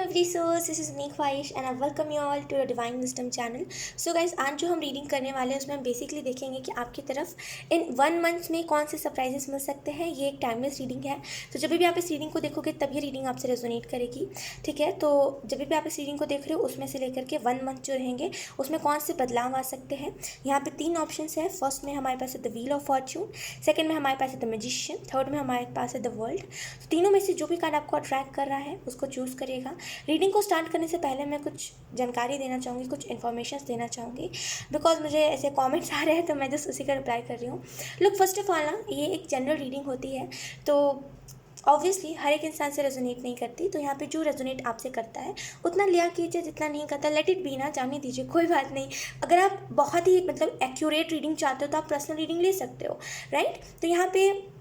every souls, this is Neek Faish and I welcome you all to the Divine Wisdom channel. So guys, आज जो हम reading करने वाले हैं उसमें हम बेसिकली देखेंगे कि आपकी तरफ इन 1 मंथ में कौन से सरप्राइजेस मिल सकते हैं। ये एक टाइमलेस रीडिंग है, तो जब भी आप इस रीडिंग को देखोगे तब ये रीडिंग आपसे रेजोनेट करेगी। ठीक है, तो जब भी आप इस रीडिंग को देख रहे हो उसमें से लेकर के 1 मंथ जो रहेंगे उसमें कौन से बदलाव आ सकते हैं। यहाँ पे 3 ऑप्शन है। फर्स्ट में हमारे पास है the wheel of Fortune, second में हमारे पास है द मैजिशियन, थर्ड में हमारे पास है द वर्ल्ड। तो तीनों में से जो भी कार्ड आपको अट्रैक्ट कर रहा है उसको चूज़ करिएगा। रीडिंग को स्टार्ट करने से पहले मैं कुछ जानकारी देना चाहूँगी, कुछ इन्फॉर्मेशन देना चाहूँगी, बिकॉज मुझे ऐसे कमेंट्स आ रहे हैं तो मैं जस्ट उसी का रिप्लाई कर रही हूँ। लुक, फर्स्ट ऑफ ऑल ना, ये एक जनरल रीडिंग होती है तो ऑब्वियसली हर एक इंसान से रेजोनेट नहीं करती। तो यहाँ पे जो रेजोनेट आपसे करता है उतना लिया कीजिए, जितना नहीं करता लेट इट बी ना, जाने दीजिए, कोई बात नहीं। अगर आप बहुत ही मतलब एक्यूरेट रीडिंग चाहते हो तो आप पर्सनल रीडिंग ले सकते हो, राइट। तो यहाँ पे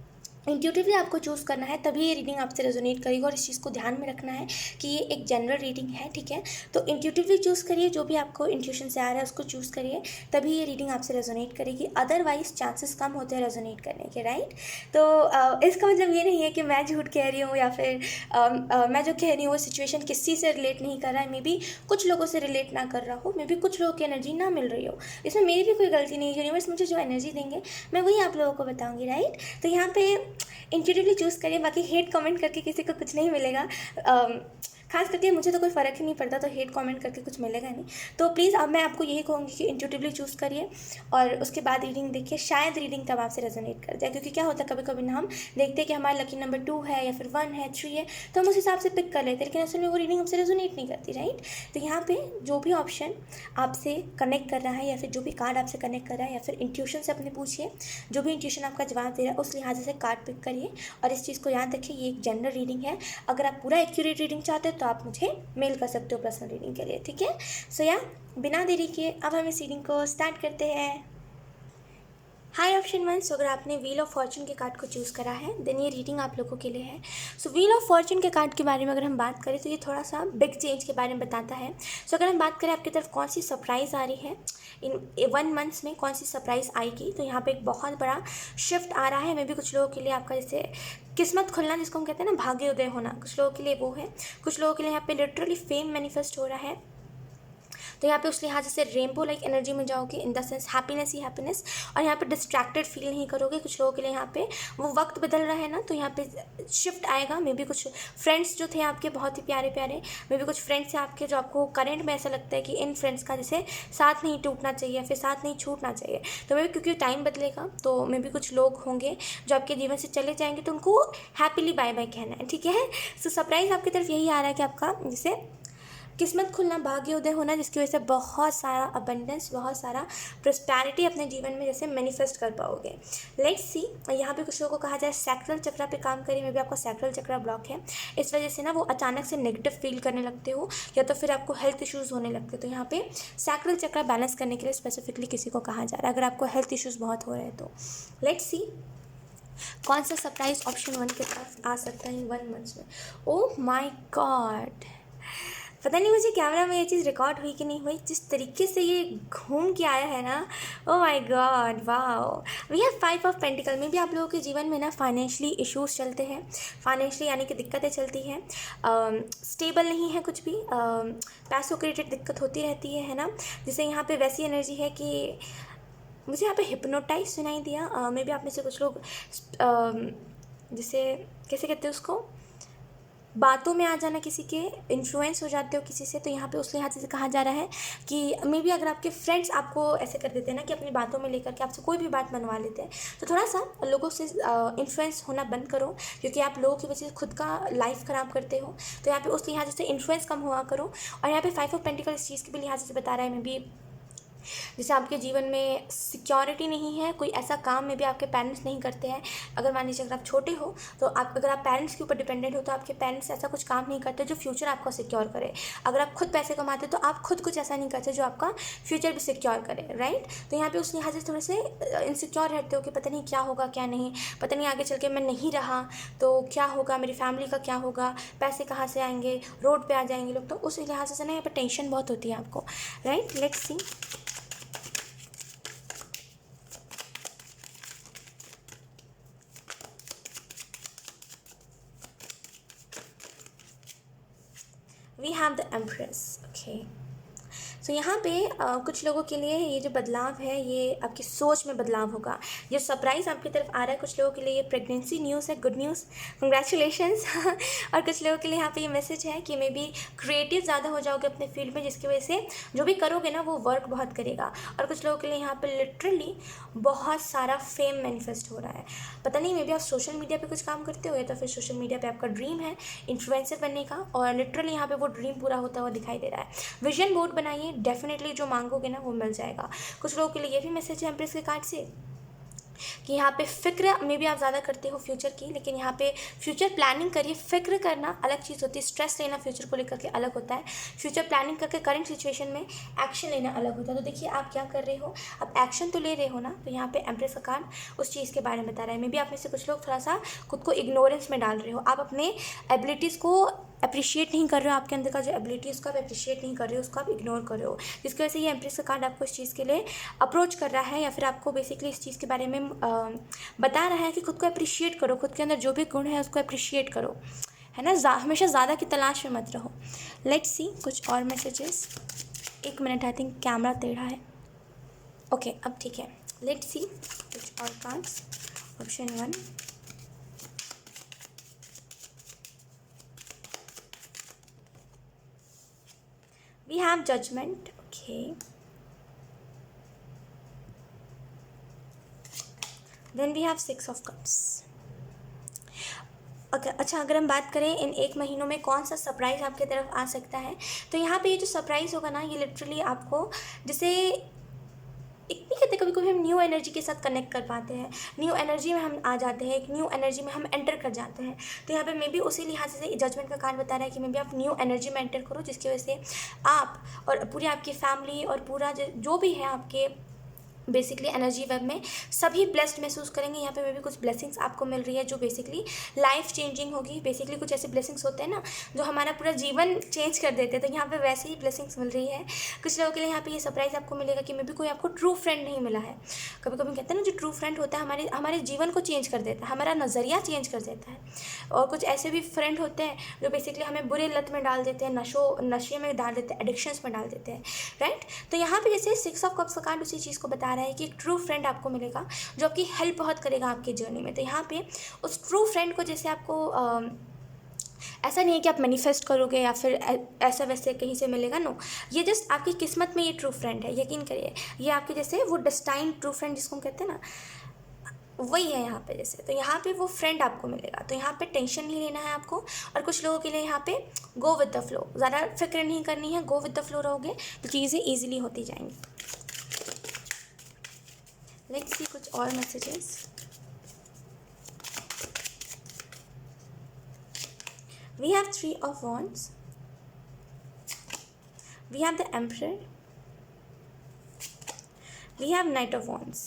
इंट्यूटिवली आपको चूज़ करना है, तभी ये रीडिंग आपसे रेजोनेट करेगी। और इस चीज़ को ध्यान में रखना है कि ये एक जनरल रीडिंग है, ठीक है। तो इंट्यूटिवली चूज़ करिए, जो भी आपको इंट्यूशन से आ रहा है उसको चूज़ करिए, तभी ये रीडिंग आपसे रेजोनेट करेगी। अदरवाइज चांसेस कम होते हैं रेजोनेट करने के, राइट। तो इसका मतलब ये नहीं है कि मैं झूठ कह रही हूँ या फिर मैं जो कह रही हूँ वो सिचुएशन किसी से रिलेट नहीं कर रहा है। मे बी कुछ लोगों से रिलेट ना कर रहा हो, मे बी कुछ लोगों की एनर्जी ना मिल रही हो, इसमें मेरी भी कोई गलती नहीं है। यूनिवर्स मुझे जो एनर्जी देंगे मैं वही आप लोगों को बताऊँगी, राइट। तो यहाँ पे इंट्यूटिवली चूज़ करिए, बाकी हेट कमेंट करके किसी को कुछ नहीं मिलेगा। खास करके मुझे तो कोई फ़र्क ही नहीं पड़ता, तो हेट कमेंट करके कुछ मिलेगा नहीं। तो प्लीज़ अब मैं आपको यही कहूँगी कि इंट्यूटिवली चूज़ करिए और उसके बाद रीडिंग देखिए, शायद रीडिंग तब आपसे रेजोनेट कर जाए। क्योंकि क्या होता है, कभी कभी ना हम देखते हैं कि हमारा लकी नंबर 2 है या फिर 1 है, 3 है, तो हम उस हिसाब से पिक कर लेते हैं, लेकिन असल में वो रीडिंग हमसे रेजोनेट नहीं करती, राइट। तो यहाँ पे जो भी ऑप्शन आपसे कनेक्ट कर रहा है या फिर जो भी कार्ड आपसे कनेक्ट कर रहा है या फिर इंट्यूशन से अपने पूछिए, जो भी इंट्यूशन आपका जवाब दे रहा है उस लिहाज से कार्ड पिक करिए। और इस चीज़ को याद रखिए, ये एक जनरल रीडिंग है। अगर आप पूरा एक्यूरेट रीडिंग चाहते हो तो आप मुझे मेल कर सकते हो पर्सनल रीडिंग के लिए, ठीक है। सो या बिना देरी किए अब हम इस रीडिंग को स्टार्ट करते हैं। हाई ऑप्शन 1, सो अगर आपने व्हील ऑफ फॉर्चून के कार्ड को चूज़ करा है देन ये रीडिंग आप लोगों के लिए है। सो व्हील ऑफ फॉर्चून के कार्ड के बारे में अगर हम बात करें तो ये थोड़ा सा बिग चेंज के बारे में बताता है। सो अगर हम बात करें आपकी तरफ कौन सी सरप्राइज़ आ रही है इन 1 मंथ्स में, कौन सी सरप्राइज़ आएगी, तो यहाँ पे एक बहुत बड़ा शिफ्ट आ रहा है। मे भी कुछ लोगों के लिए आपका जैसे किस्मत खुलना जिसको हम कहते हैं ना, भाग्य उदय होना, कुछ लोगों के लिए वो है। कुछ लोगों के लिए यहाँ पे लिटरली फेम मैनिफेस्ट हो रहा है। तो यहाँ पे उस लिहाज से रेनबो लाइक एनर्जी में जाओगे, in the sense happiness he happiness. और यहाँ पे डिस्ट्रैक्टेड फील नहीं करोगे। कुछ लोगों के लिए यहाँ पे वो वक्त बदल रहा है ना, तो यहाँ पे शिफ्ट आएगा। मे बी कुछ फ्रेंड्स जो थे आपके बहुत ही प्यारे प्यारे, मे बी कुछ फ्रेंड्स हैं आपके जो आपको करंट में ऐसा लगता है कि इन फ्रेंड्स का जैसे साथ नहीं टूटना चाहिए, फिर साथ नहीं छूटना चाहिए। तो मे बी क्योंकि टाइम बदलेगा तो मे बी कुछ लोग होंगे जो आपके जीवन से चले जाएंगे, तो उनको हैप्पीली बाय बाय कहना है, ठीक है। सो सरप्राइज आपकी तरफ यही आ रहा है कि आपका जैसे किस्मत खुलना, भाग्य उदय होना, जिसकी वजह से बहुत सारा अबंडेंस, बहुत सारा प्रोस्पैरिटी अपने जीवन में जैसे मैनिफेस्ट कर पाओगे। लेट्स सी, यहाँ पे कुछ लोगों को कहा जाए सैक्रल चक्र पे काम करिए। मे भी आपका सैक्रल चक्र ब्लॉक है, इस वजह से ना वो अचानक से नेगेटिव फील करने लगते हो या तो फिर आपको हेल्थ इश्यूज़ होने लगते। तो यहाँ पे सैक्रल चक्र बैलेंस करने के लिए स्पेसिफिकली किसी को कहा जा रहा है, अगर आपको हेल्थ इश्यूज़ बहुत हो रहे हैं तो। लेट्स सी कौन सा सरप्राइज ऑप्शन 1 के पास आ सकता है इन 1 मंथ्स में। ओह माई गॉड, पता नहीं मुझे कैमरा में ये चीज़ रिकॉर्ड हुई कि नहीं हुई, जिस तरीके से ये घूम के आया है ना, oh my god, wow. We have 5 ऑफ पेंटिकल में भी आप लोगों के जीवन में ना फाइनेंशियली इश्यूज चलते हैं, फाइनेंशियली यानी कि दिक्कतें चलती हैं, स्टेबल नहीं है कुछ भी, पैसों के रिलेटेड दिक्कत होती रहती है ना। जैसे यहाँ पे वैसी एनर्जी है कि मुझे यहाँ पे हिप्नोटाइज सुनाई दिया। मे बी आप में से कुछ लोग जैसे कैसे कहते हैं उसको, बातों में आ जाना, किसी के इन्फ्लुएंस हो जाते हो किसी से। तो यहाँ पे उस लिहाज से कहा जा रहा है कि मे बी अगर आपके फ्रेंड्स आपको ऐसे कर देते हैं ना कि अपनी बातों में लेकर के आपसे कोई भी बात मनवा लेते हैं, तो थोड़ा सा लोगों से इन्फ्लुएंस होना बंद करो, क्योंकि आप लोगों की वजह से खुद का लाइफ ख़राब करते हो। तो यहाँ पे उस लिहाज से इन्फ्लुएंस कम हुआ करो। और यहाँ पे 5 ऑफ पेंटिकल इस चीज़ के भी लिहाज से बता रहा है। मे बी जैसे आपके जीवन में सिक्योरिटी नहीं है, कोई ऐसा काम में भी आपके पेरेंट्स नहीं करते हैं। अगर मान लीजिए अगर आप छोटे हो तो अगर आप पेरेंट्स के ऊपर डिपेंडेंट हो तो आपके पेरेंट्स ऐसा कुछ काम नहीं करते जो फ्यूचर आपका सिक्योर करे। अगर आप खुद पैसे कमाते तो आप खुद कुछ ऐसा नहीं करते जो आपका फ्यूचर भी सिक्योर करे, राइट। तो यहाँ पे उस लिहाज से थोड़े से इनसिक्योर रहते हो कि पता नहीं क्या होगा क्या नहीं, पता नहीं आगे चल के मैं नहीं रहा तो क्या होगा, मेरी फैमिली का क्या होगा, पैसे कहाँ से आएंगे, रोड पे आ जाएंगे लोग। तो उस लिहाज से ना यहाँ पर टेंशन बहुत होती है आपको, right. Let's see we have the empress. Okay, so यहाँ पे कुछ लोगों के लिए ये जो बदलाव है ये आपकी सोच में बदलाव होगा। ये सरप्राइज़ आपकी तरफ आ रहा है, कुछ लोगों के लिए ये प्रेगनेंसी न्यूज़ है, गुड न्यूज़, कंग्रेचुलेशंस। और कुछ लोगों के लिए यहाँ पे ये मैसेज है कि मे बी क्रिएटिव ज़्यादा हो जाओगे अपने फील्ड में, जिसकी वजह से जो भी करोगे ना वो वर्क बहुत करेगा। और कुछ लोगों के लिए यहाँ पे लिटरली बहुत सारा फेम मैनिफेस्ट हो रहा है। पता नहीं, मे बी आप सोशल मीडिया पे कुछ काम करते हो या तो फिर सोशल मीडिया पे आपका ड्रीम है इन्फ्लुएंसर बनने का, और लिटरली यहाँ पे वो ड्रीम पूरा होता हुआ दिखाई दे रहा है। विजन बोर्ड बनाइए, डेफिनेटली जो मांगोगे ना वो मिल जाएगा। कुछ लोगों के लिए ये भी मैसेज है एम्प्रेस के कार्ड से कि यहाँ पे फ़िक्र में भी आप ज़्यादा करते हो फ्यूचर की, लेकिन यहाँ पे फ्यूचर प्लानिंग करिए। फ़िक्र करना अलग चीज़ होती है, स्ट्रेस लेना फ्यूचर को लेकर के अलग होता है। फ्यूचर प्लानिंग करके करंट सिचुएशन में एक्शन लेना अलग होता है। तो देखिए आप क्या कर रहे हो, आप एक्शन तो ले रहे हो ना। तो यहाँ पे एम्प्रेस का कार्ड उस चीज़ के बारे में बता रहा है। मे बी आप में से कुछ लोग थोड़ा सा खुद को इग्नोरेंस में डाल रहे हो, आप अपने एबिलिटीज़ को अप्रिशिएट नहीं कर रहे हो, आपके अंदर का जो एबिलिटी है उसको आप अप्रिशिएट नहीं कर रहे हो, उसको आप इग्नोर कर रहे हो, जिसकी वजह से ये एम्प्रेस का कार्ड आपको इस चीज़ के लिए अप्रोच कर रहा है, या फिर आपको बेसिकली इस चीज़ के बारे में बता रहा है कि खुद को अप्रिशिएट करो, खुद के अंदर जो भी गुण है उसको अप्रिशिएट करो, है ना। हमेशा ज़्यादा की तलाश में मत रहो। लेट्स सी कुछ और मैसेजेस। एक मिनट, आई थिंक कैमरा टेढ़ा है। ओके, अब ठीक है। लेट्स सी कुछ और cards. Option 1, we have judgment. Okay, then we have 6 of cups. अच्छा, अगर हम बात करें इन 1 महीनों में कौन सा सरप्राइज़ आपकी तरफ आ सकता है, तो यहाँ पे ये जो सरप्राइज़ होगा ना ये लिटरली आपको, जैसे एक नहीं कहते, कभी कभी हम न्यू एनर्जी के साथ कनेक्ट कर पाते हैं, न्यू एनर्जी में हम आ जाते हैं, एक न्यू एनर्जी में हम एंटर कर जाते हैं। तो यहाँ पे मे बी उसी लिहाज से जजमेंट का कार्ड बता रहा है कि मे बी आप न्यू एनर्जी में एंटर करो, जिसकी वजह से आप और पूरी आपकी फैमिली और पूरा जो भी है आपके बेसिकली एनर्जी वेब में सभी ब्लेस्ड महसूस करेंगे। यहाँ पे मे भी कुछ ब्लेसिंग्स आपको मिल रही है जो बेसिकली लाइफ चेंजिंग होगी। बेसिकली कुछ ऐसे ब्लेसिंग्स होते हैं ना जो हमारा पूरा जीवन चेंज कर देते हैं, तो यहाँ पे वैसे ही ब्लेसिंग्स मिल रही है। कुछ लोगों के लिए यहाँ पे ये सरप्राइज़ आपको मिलेगा कि मे भी कोई आपको ट्रू फ्रेंड नहीं मिला है। कभी कभी कहते हैं ना जो ट्रू फ्रेंड होता है हमारे जीवन को चेंज कर देता है, हमारा नज़रिया चेंज कर देता है। और कुछ ऐसे भी फ्रेंड होते हैं जो बेसिकली हमें बुरे लत में डाल देते हैं, नशे में डाल देते हैं, एडिक्शंस में डाल देते हैं, राइट। तो यहाँ पे जैसे 6 ऑफ कप्स का कार्ड उसी चीज़ को बता रहा है कि एक ट्रू फ्रेंड आपको मिलेगा जो आपकी हेल्प बहुत करेगा आपकी जर्नी में। तो यहाँ पे उस ट्रू फ्रेंड को जैसे आपको ऐसा नहीं है कि आप मैनिफेस्ट करोगे या फिर ऐसा वैसे कहीं से मिलेगा, नो, ये जस्ट आपकी किस्मत में ये ट्रू फ्रेंड है। यकीन करिए, ये आपके जैसे वो डेस्टाइन ट्रू फ्रेंड जिसको हम कहते हैं ना, वही है यहाँ पे जैसे। तो यहाँ पे वो फ्रेंड आपको मिलेगा, तो यहाँ पे टेंशन नहीं लेना है आपको। और कुछ लोगों के लिए यहाँ पे गो विद द फ्लो, ज़्यादा फिक्र नहीं करनी है, गो विद द फ्लो रहोगे तो चीज़ें ईजिली होती जाएंगी। लेट्स सी कुछ और messages. We have 3 of Wands. We have the Emperor. We have Knight of Wands.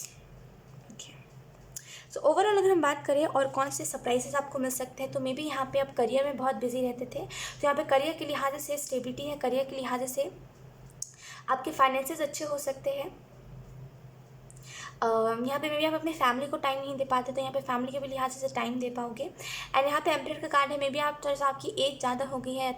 Okay. So overall अगर हम बात करें और कौन से सरप्राइजेस आपको मिल सकते हैं, तो मे बी यहाँ पे आप करियर में बहुत बिजी रहते थे, तो यहाँ पे करियर के लिहाज से स्टेबिलिटी है, करियर के लिहाज से आपके फाइनेंसेस अच्छे हो सकते हैं। यहाँ पे मे बी आप अपने फैमिली को टाइम नहीं दे पाते, तो यहाँ पे फैमिली के भी लिहाज से टाइम दे पाओगे। एंड यहाँ पे एम्परर का कार्ड है, मे बी आप थोड़ा सा आपकी एज ज़्यादा हो गई है या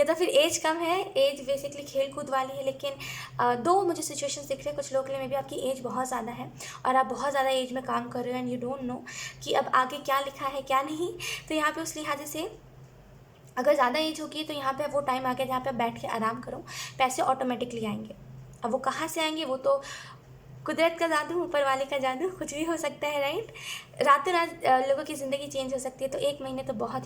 तो फिर एज कम है। एज बेसिकली खेल कूद वाली है, लेकिन दो मुझे सिचुएशंस दिख रहे हैं। कुछ लोगों के लिए मे बी आपकी एज बहुत ज़्यादा है और आप बहुत ज़्यादा एज में काम कर रहे हो एंड यू डोंट नो कि अब आगे क्या लिखा है क्या नहीं। तो यहाँ पर उस लिहाज से अगर ज़्यादा एज होगी तो यहाँ पे वो टाइम आ गया जहाँ पे आप बैठ के आराम करो, पैसे ऑटोमेटिकली आएंगे। अब वो कहाँ से आएंगे, वो तो कुदरत का जादू, ऊपर वाले का जादू, कुछ भी हो सकता है, राइट। रातों रात लोगों की ज़िंदगी चेंज हो सकती है, तो 1 महीने तो बहुत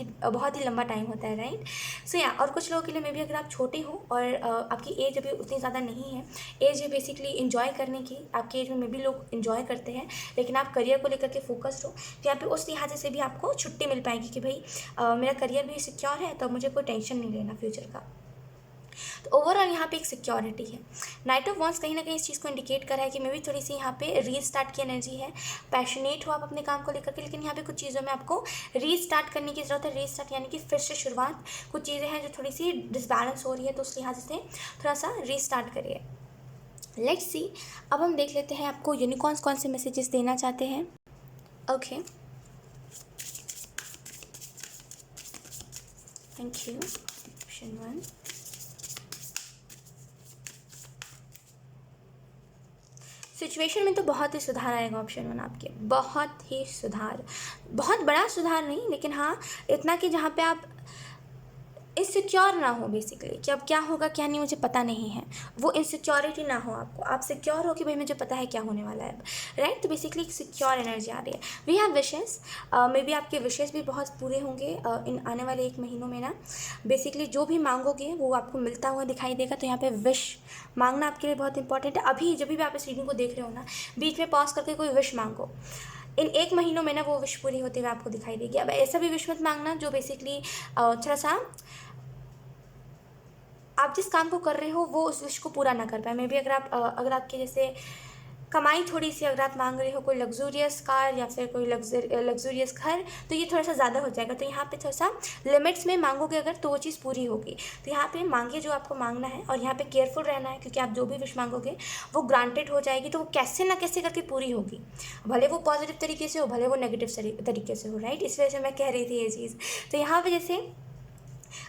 ही लंबा टाइम होता है, राइट। सो या और कुछ लोगों के लिए मे भी अगर आप छोटे हो और आपकी एज अभी उतनी ज़्यादा नहीं है, एज है बेसिकली इन्जॉय करने की, आपकी एज में मे भी लोग इन्जॉय करते हैं, लेकिन आप करियर को लेकर के फोकस्ड हो, तो यहाँ पे उस लिहाज से भी आपको छुट्टी मिल पाएगी कि भाई मेरा करियर भी सिक्योर है, तो मुझे कोई टेंशन नहीं लेना फ्यूचर का। तो ओवरऑल यहाँ पे एक सिक्योरिटी है। नाइट ऑफ वॉन्ड्स कहीं ना कहीं इस चीज़ को इंडिकेट कर रहा है कि मे भी थोड़ी सी यहाँ पे रीस्टार्ट की एनर्जी है, पैशनेट हो आप अपने काम को लेकर के, लेकिन यहाँ पे कुछ चीज़ों में आपको रीस्टार्ट करने की ज़रूरत है। रीस्टार्ट यानी कि फिर से शुरुआत, कुछ चीज़ें हैं जो थोड़ी सी डिसबैलेंस हो रही है, तो उस लिहाज से थोड़ा सा रीस्टार्ट करिए। लेट्स सी, अब हम देख लेते हैं आपको यूनिकॉर्न्स कौन से मैसेजेस देना चाहते हैं। Okay, thank you. Option 1, situation में तो बहुत ही सुधार आएगा ऑप्शन 1 आपके, बहुत ही सुधार, बहुत बड़ा सुधार नहीं लेकिन हाँ इतना कि जहाँ पे आप इनसिक्योर ना हो बेसिकली कि अब क्या होगा क्या नहीं मुझे पता नहीं है, वो इनसिक्योरिटी ना हो आपको, आप सिक्योर हो कि भाई मुझे पता है क्या होने वाला है, राइट। तो बेसिकली एक सिक्योर एनर्जी आ रही है। We have wishes, maybe आपके विशेस भी बहुत पूरे होंगे इन आने वाले 1 महीनों में ना। बेसिकली जो भी मांगोगे वो आपको मिलता हुआ दिखाई देगा। तो यहाँ पे विश मांगना आपके लिए बहुत इंपॉर्टेंट है। अभी जब भी आप इस रीडिंग को देख रहे हो ना, बीच में पॉज करके कोई विश मांगो, इन 1 महीनों में ना वो विश पूरी होते हुए आपको दिखाई देगी। अब ऐसा भी विश मत मांगना जो बेसिकली थोड़ा सा आप जिस काम को कर रहे हो वो उस विश को पूरा ना कर पाए। मे बी अगर आपके जैसे कमाई थोड़ी सी अगर आप मांग रहे हो कोई लग्जूरियस कार या फिर कोई लग्जूरियस घर, तो ये थोड़ा सा ज़्यादा हो जाएगा। तो यहाँ पे थोड़ा सा लिमिट्स में मांगोगे अगर तो वो चीज़ पूरी होगी। तो यहाँ पे मांगे जो आपको मांगना है, और यहाँ पे केयरफुल रहना है क्योंकि आप जो भी विश मांगोगे वो ग्रांटेड हो जाएगी। तो वो कैसे ना कैसे करके पूरी होगी, भले वो पॉजिटिव तरीके से हो भले वो नेगेटिव तरीके से हो, राइट। इस वजह से मैं कह रही थी ये चीज़। तो यहाँ पे जैसे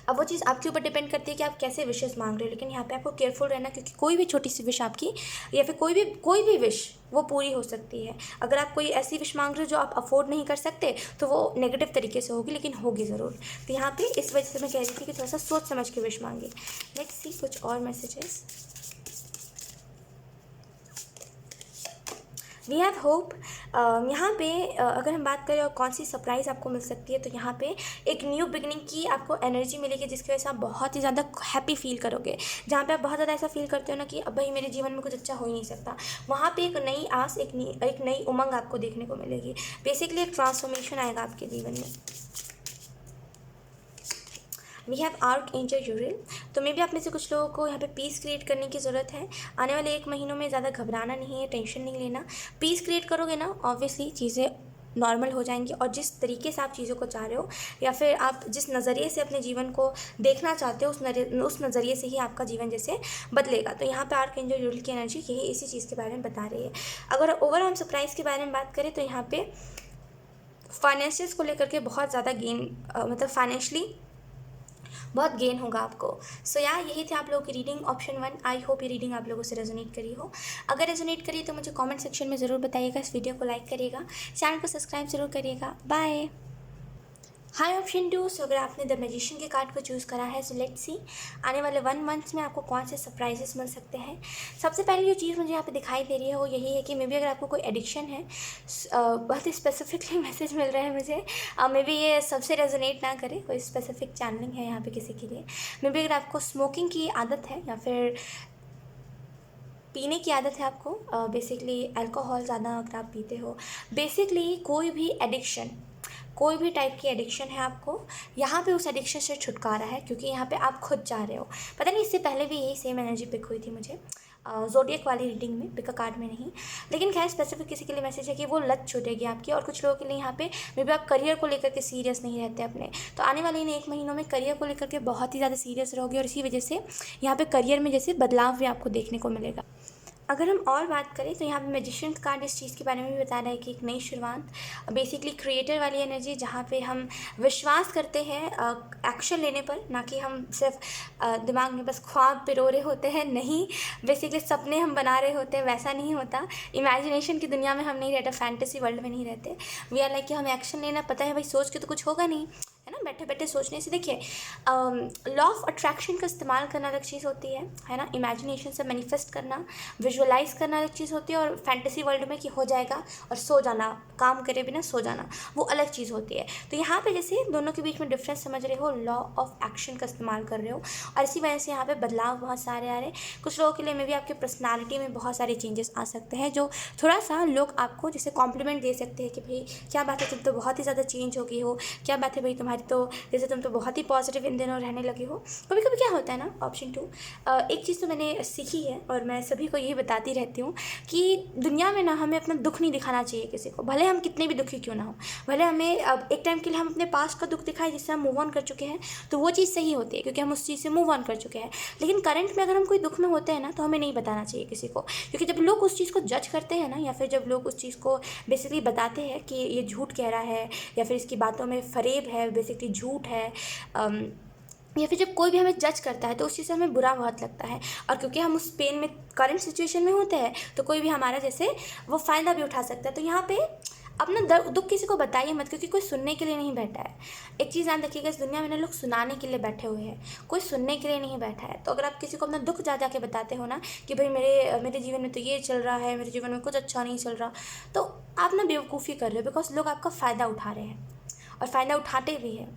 अब वो चीज़ आपके ऊपर डिपेंड करती है कि आप कैसे विशेस मांग रहे हो, लेकिन यहाँ पे आपको केयरफुल रहना क्योंकि कोई भी छोटी सी विश आपकी या फिर कोई भी विश वो पूरी हो सकती है। अगर आप कोई ऐसी विश मांग रहे हो जो आप अफोर्ड नहीं कर सकते तो वो नेगेटिव तरीके से होगी, लेकिन होगी ज़रूर। तो यहाँ पे इस वजह से मैं कह रही थी कि थोड़ा सा सोच समझ के विश मांगे। लेट्स सी कुछ और मैसेजेस। We have hope. यहाँ पे अगर हम बात करें और कौन सी सरप्राइज़ आपको मिल सकती है, तो यहाँ पे एक न्यू बिगनिंग की आपको एनर्जी मिलेगी जिसकी वजह से आप बहुत ही ज़्यादा हैप्पी फील करोगे। जहाँ पे आप बहुत ज़्यादा ऐसा फील करते हो ना कि अब भाई मेरे जीवन में कुछ अच्छा हो ही नहीं सकता, वहाँ पे एक नई आस, एक नई उमंग आपको देखने को मिलेगी। बेसिकली एक ट्रांसफॉर्मेशन आएगा आपके जीवन में। We have archangel Uriel. तो मे भी आप में से कुछ लोगों को यहाँ पे पीस क्रिएट करने की ज़रूरत है। आने वाले 1 महीनों में ज़्यादा घबराना नहीं है, टेंशन नहीं लेना। पीस क्रिएट करोगे ना, ऑब्वियसली चीज़ें नॉर्मल हो जाएंगी, और जिस तरीके से आप चीज़ों को चाह रहे हो या फिर आप जिस नज़रिए से अपने जीवन को देखना चाहते हो उस नज़रिए से ही आपका जीवन जैसे बदलेगा। तो यहाँ पे आर्क एंजल यूरिल की एनर्जी यही इसी चीज़ के बारे में बता रही है। अगर ओवरऑल हम सरप्राइज़ के बारे में बात करें तो यहाँ पे फाइनेंशियल्स को लेकर के बहुत ज़्यादा मतलब फाइनेंशली बहुत गेन होगा आपको। सो यही थे आप लोगों की रीडिंग ऑप्शन 1। आई होप ये रीडिंग आप लोगों से रेजोनेट करी हो। अगर रेजोनेट करी तो मुझे कमेंट सेक्शन में ज़रूर बताइएगा, इस वीडियो को लाइक करिएगा, चैनल को सब्सक्राइब ज़रूर करिएगा। बाय। High option 2। सो अगर आपने द मैजिशियन के कार्ड को चूज़ करा है, सो लेट्स सी आने वाले 1 मंथ्स में आपको कौन से सरप्राइजेस मिल सकते हैं। सबसे पहले जो चीज़ मुझे यहाँ पे दिखाई दे रही है वो यही है कि मे बी अगर आपको कोई एडिक्शन है, बहुत ही स्पेसिफिकली मैसेज मिल रहा है मुझे, मे बी ये सबसे रेजोनेट ना करे, कोई स्पेसिफिक चैनलिंग है यहाँ पे किसी के लिए। मे बी अगर आपको स्मोकिंग की आदत है या फिर पीने की आदत है आपको, बेसिकली अल्कोहल ज़्यादा अगर आप पीते हो, बेसिकली कोई भी टाइप की एडिक्शन है आपको, यहाँ पे उस एडिक्शन से छुटकारा है क्योंकि यहाँ पे आप खुद चाह रहे हो। पता नहीं इससे पहले भी यही सेम एनर्जी पिक हुई थी मुझे ज़ोडिएक वाली रीडिंग में, पिक कार्ड में नहीं, लेकिन खैर स्पेसिफिक किसी के लिए मैसेज है कि वो लत छूटेगी आपकी। और कुछ लोगों के लिए यहाँ पे मे बी आप करियर को लेकर के सीरियस नहीं रहते अपने, तो आने वाले इन 1 महीनों में करियर को लेकर के बहुत ही ज़्यादा सीरियस रहोगे और इसी वजह से यहाँ पे करियर में जैसे बदलाव भी आपको देखने को मिलेगा। अगर हम और बात करें तो यहाँ पे मैजिशियन कार्ड इस चीज़ के बारे में भी बता रहा है कि एक नई शुरुआत, बेसिकली क्रिएटर वाली एनर्जी, जहाँ पे हम विश्वास करते हैं एक्शन लेने पर, ना कि हम सिर्फ दिमाग में बस ख्वाब पिरो रहे होते हैं, नहीं, बेसिकली सपने हम बना रहे होते हैं, वैसा नहीं होता। इमेजिनेशन की दुनिया में हम नहीं रहते, फैंटेसी वर्ल्ड में नहीं रहते। वी आर लाइक कि हमें एक्शन लेना, पता है भाई सोच के तो कुछ होगा नहीं, है ना, बैठे बैठे सोचने से। देखिए लॉ ऑफ अट्रैक्शन का इस्तेमाल करना अलग चीज़ होती है ना, इमेजिनेशन से मैनिफेस्ट करना, विजुअलाइज करना अलग चीज़ होती है, और फैंटेसी वर्ल्ड में कि हो जाएगा और सो जाना, काम करे बिना सो जाना, वो अलग चीज़ होती है। तो यहाँ पे जैसे दोनों के बीच में डिफरेंस समझ रहे हो, लॉ ऑफ एक्शन का इस्तेमाल कर रहे हो, और इसी वजह से यहाँ पे बदलाव बहुत सारे आ रहे हैं। कुछ लोगों के लिए में भी आपकी पर्सनालिटी में बहुत सारे चेंजेस आ सकते हैं, जो थोड़ा सा लोग आपको जैसे कॉम्प्लीमेंट दे सकते हैं कि भाई क्या बात है, तुम तो बहुत ही ज़्यादा चेंज हो गई हो, क्या बात है भाई तुम्हारी तो जैसे तुम तो बहुत ही पॉजिटिव इन दिनों रहने लगे हो। कभी कभी क्या होता है ना, ऑप्शन 2, एक चीज़ तो मैंने सीखी है और मैं सभी को यही बताती रहती हूँ कि दुनिया में ना हमें अपना दुख नहीं दिखाना चाहिए किसी को, भले हम कितने भी दुखी क्यों ना हो। भले हमें अब एक टाइम के लिए हम अपने पास्ट का दुख दिखाएं जिससे हम मूव ऑन कर चुके हैं, तो वो चीज़ सही होती है क्योंकि हम उस चीज़ से मूव ऑन कर चुके हैं। लेकिन करंट में अगर हम कोई दुख में होते हैं ना, तो हमें नहीं बताना चाहिए किसी को, क्योंकि जब लोग उस चीज़ को जज करते हैं ना, या फिर जब लोग उस चीज़ को बेसिकली बताते हैं कि ये झूठ कह रहा है या फिर इसकी बातों में फरेब है, बेसिकली झूठ है, या फिर जब कोई भी हमें जज करता है तो उस चीज़ से हमें बुरा बहुत लगता है, और क्योंकि हम उस पेन में करंट सिचुएशन में होते हैं तो कोई भी हमारा जैसे वो फ़ायदा भी उठा सकता है। तो यहाँ पे अपना दुख किसी को बताइए मत, क्योंकि कोई सुनने के लिए नहीं बैठा है। एक चीज़ ध्यान रखिएगा, इस दुनिया में ना लोग सुनाने के लिए बैठे हुए हैं, कोई सुनने के लिए नहीं बैठा है। तो अगर आप किसी को अपना दुख जा के बताते हो ना कि भाई मेरे जीवन में तो ये चल रहा है, मेरे जीवन में कुछ अच्छा नहीं चल रहा, तो आप ना बेवकूफ़ी कर रहे हो, बिकॉज लोग आपका फ़ायदा उठा रहे हैं और फ़ायदा उठाते भी हैं,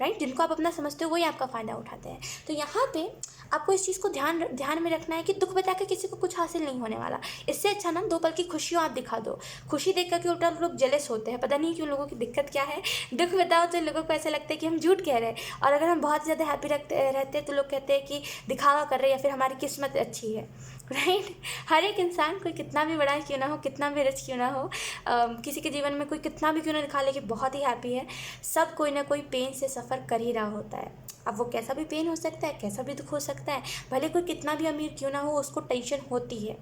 राइट। जिनको आप अपना समझते हो वही आपका फ़ायदा उठाते हैं। तो यहाँ पे आपको इस चीज़ को ध्यान में रखना है कि दुख बता के किसी को कुछ हासिल नहीं होने वाला। इससे अच्छा ना 2 पल की खुशियों आप दिखा दो। खुशी देख कर के उल्टा लोग जेलस होते हैं, पता नहीं क्यों, लोगों की दिक्कत क्या है। दुख बताओ तो लोगों को ऐसा लगता है कि हम झूठ कह रहे हैं, और अगर हम बहुत ज़्यादा हैप्पी रहते हैं तो लोग कहते हैं कि दिखावा कर रहे हैं या फिर हमारी किस्मत अच्छी है, राइट। हर एक इंसान, कोई कितना भी बड़ा क्यों ना हो, कितना भी रिच क्यों ना हो, किसी के जीवन में कोई कितना भी क्यों ना दिखा ले कि बहुत ही हैप्पी है, सब कोई ना कोई पेन से सफ़र कर ही रहा होता है। अब वो कैसा भी पेन हो सकता है, कैसा भी दुख हो सकता है, भले कोई कितना भी अमीर क्यों ना हो, उसको टेंशन होती है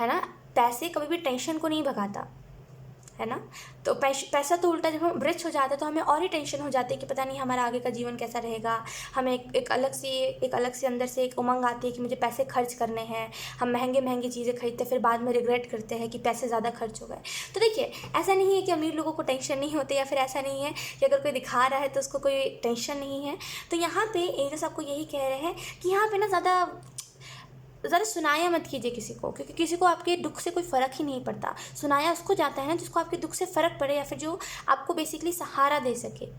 ना। पैसे कभी भी टेंशन को नहीं भगाता, है ना। तो पैसा तो उल्टा जब हम रिच हो जाते हैं तो हमें और ही टेंशन हो जाती है कि पता नहीं हमारा आगे का जीवन कैसा रहेगा। हमें एक अलग से अंदर से एक उमंग आती है कि मुझे पैसे खर्च करने हैं। हम महंगी चीज़ें खरीदते हैं, फिर बाद में रिग्रेट करते हैं कि पैसे ज़्यादा खर्च हो गए। तो देखिए, ऐसा नहीं है कि अमीर लोगों को टेंशन नहीं होती, या फिर ऐसा नहीं है कि अगर कोई दिखा रहा है तो उसको कोई टेंशन नहीं है। तो यहाँ पे एंजल्स आपको यही कह रहे हैं कि यहाँ पे ना ज़रा सुनाया मत कीजिए किसी को, क्योंकि किसी को आपके दुख से कोई फ़र्क ही नहीं पड़ता। सुनाया उसको जाता है ना जिसको आपके दुख से फ़र्क पड़े, या फिर जो आपको बेसिकली सहारा दे सके।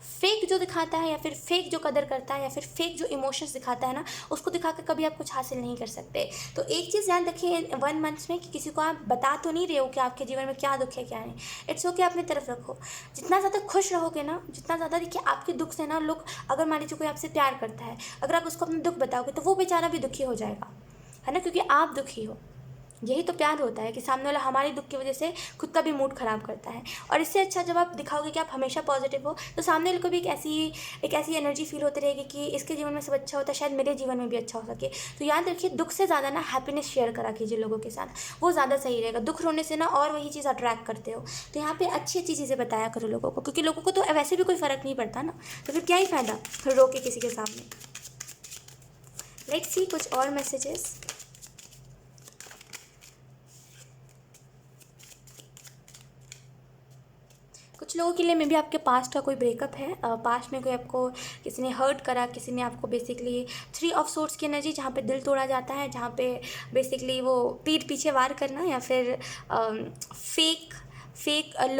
फेक जो दिखाता है, या फिर फेक जो कदर करता है, या फिर फेक जो इमोशंस दिखाता है ना, उसको दिखा कर कभी आप कुछ हासिल नहीं कर सकते। तो एक चीज़ ध्यान रखिए 1 मंथ में कि किसी को आप बता तो नहीं रहे हो कि आपके जीवन में क्या दुख है क्या नहीं। इट्स ओके, अपनी तरफ रखो। जितना ज़्यादा खुश रहोगे ना, जितना ज़्यादा देखिए आपके दुख से ना लोग, अगर मान लीजिए कोई आपसे प्यार करता है, अगर आप उसको अपना दुख बताओगे तो वो बेचारा भी दुखी हो जाएगा, है ना, क्योंकि आप दुखी हो। यही तो प्यार होता है कि सामने वाला हमारे दुख की वजह से खुद का भी मूड ख़राब करता है। और इससे अच्छा जब आप दिखाओगे कि आप हमेशा पॉजिटिव हो, तो सामने वाले को भी एक ऐसी एनर्जी फील होती रहेगी कि इसके जीवन में सब अच्छा होता है, शायद मेरे जीवन में भी अच्छा हो सके। तो याद रखिए, दुख से ज़्यादा ना हैप्पीनेस शेयर करा कीजिए लोगों के साथ, वो ज़्यादा सही रहेगा। दुख रोने से ना और वही चीज़ अट्रैक्ट करते हो। तो यहाँ पर अच्छी चीज़ें बताया करो लोगों को, क्योंकि लोगों को तो वैसे भी कोई फ़र्क नहीं पड़ता ना, तो फिर क्या ही फ़ायदा रो के किसी के सामने। लेट्स सी कुछ और मैसेजेस। कुछ लोगों के लिए मे भी आपके पास्ट का कोई ब्रेकअप है, पास्ट में कोई आपको किसी ने हर्ट करा, किसी ने आपको बेसिकली 3 ऑफ सोर्ट्स की एनर्जी, जहाँ पे दिल तोड़ा जाता है, जहाँ पे बेसिकली वो पीठ पीछे वार करना, या फिर फेक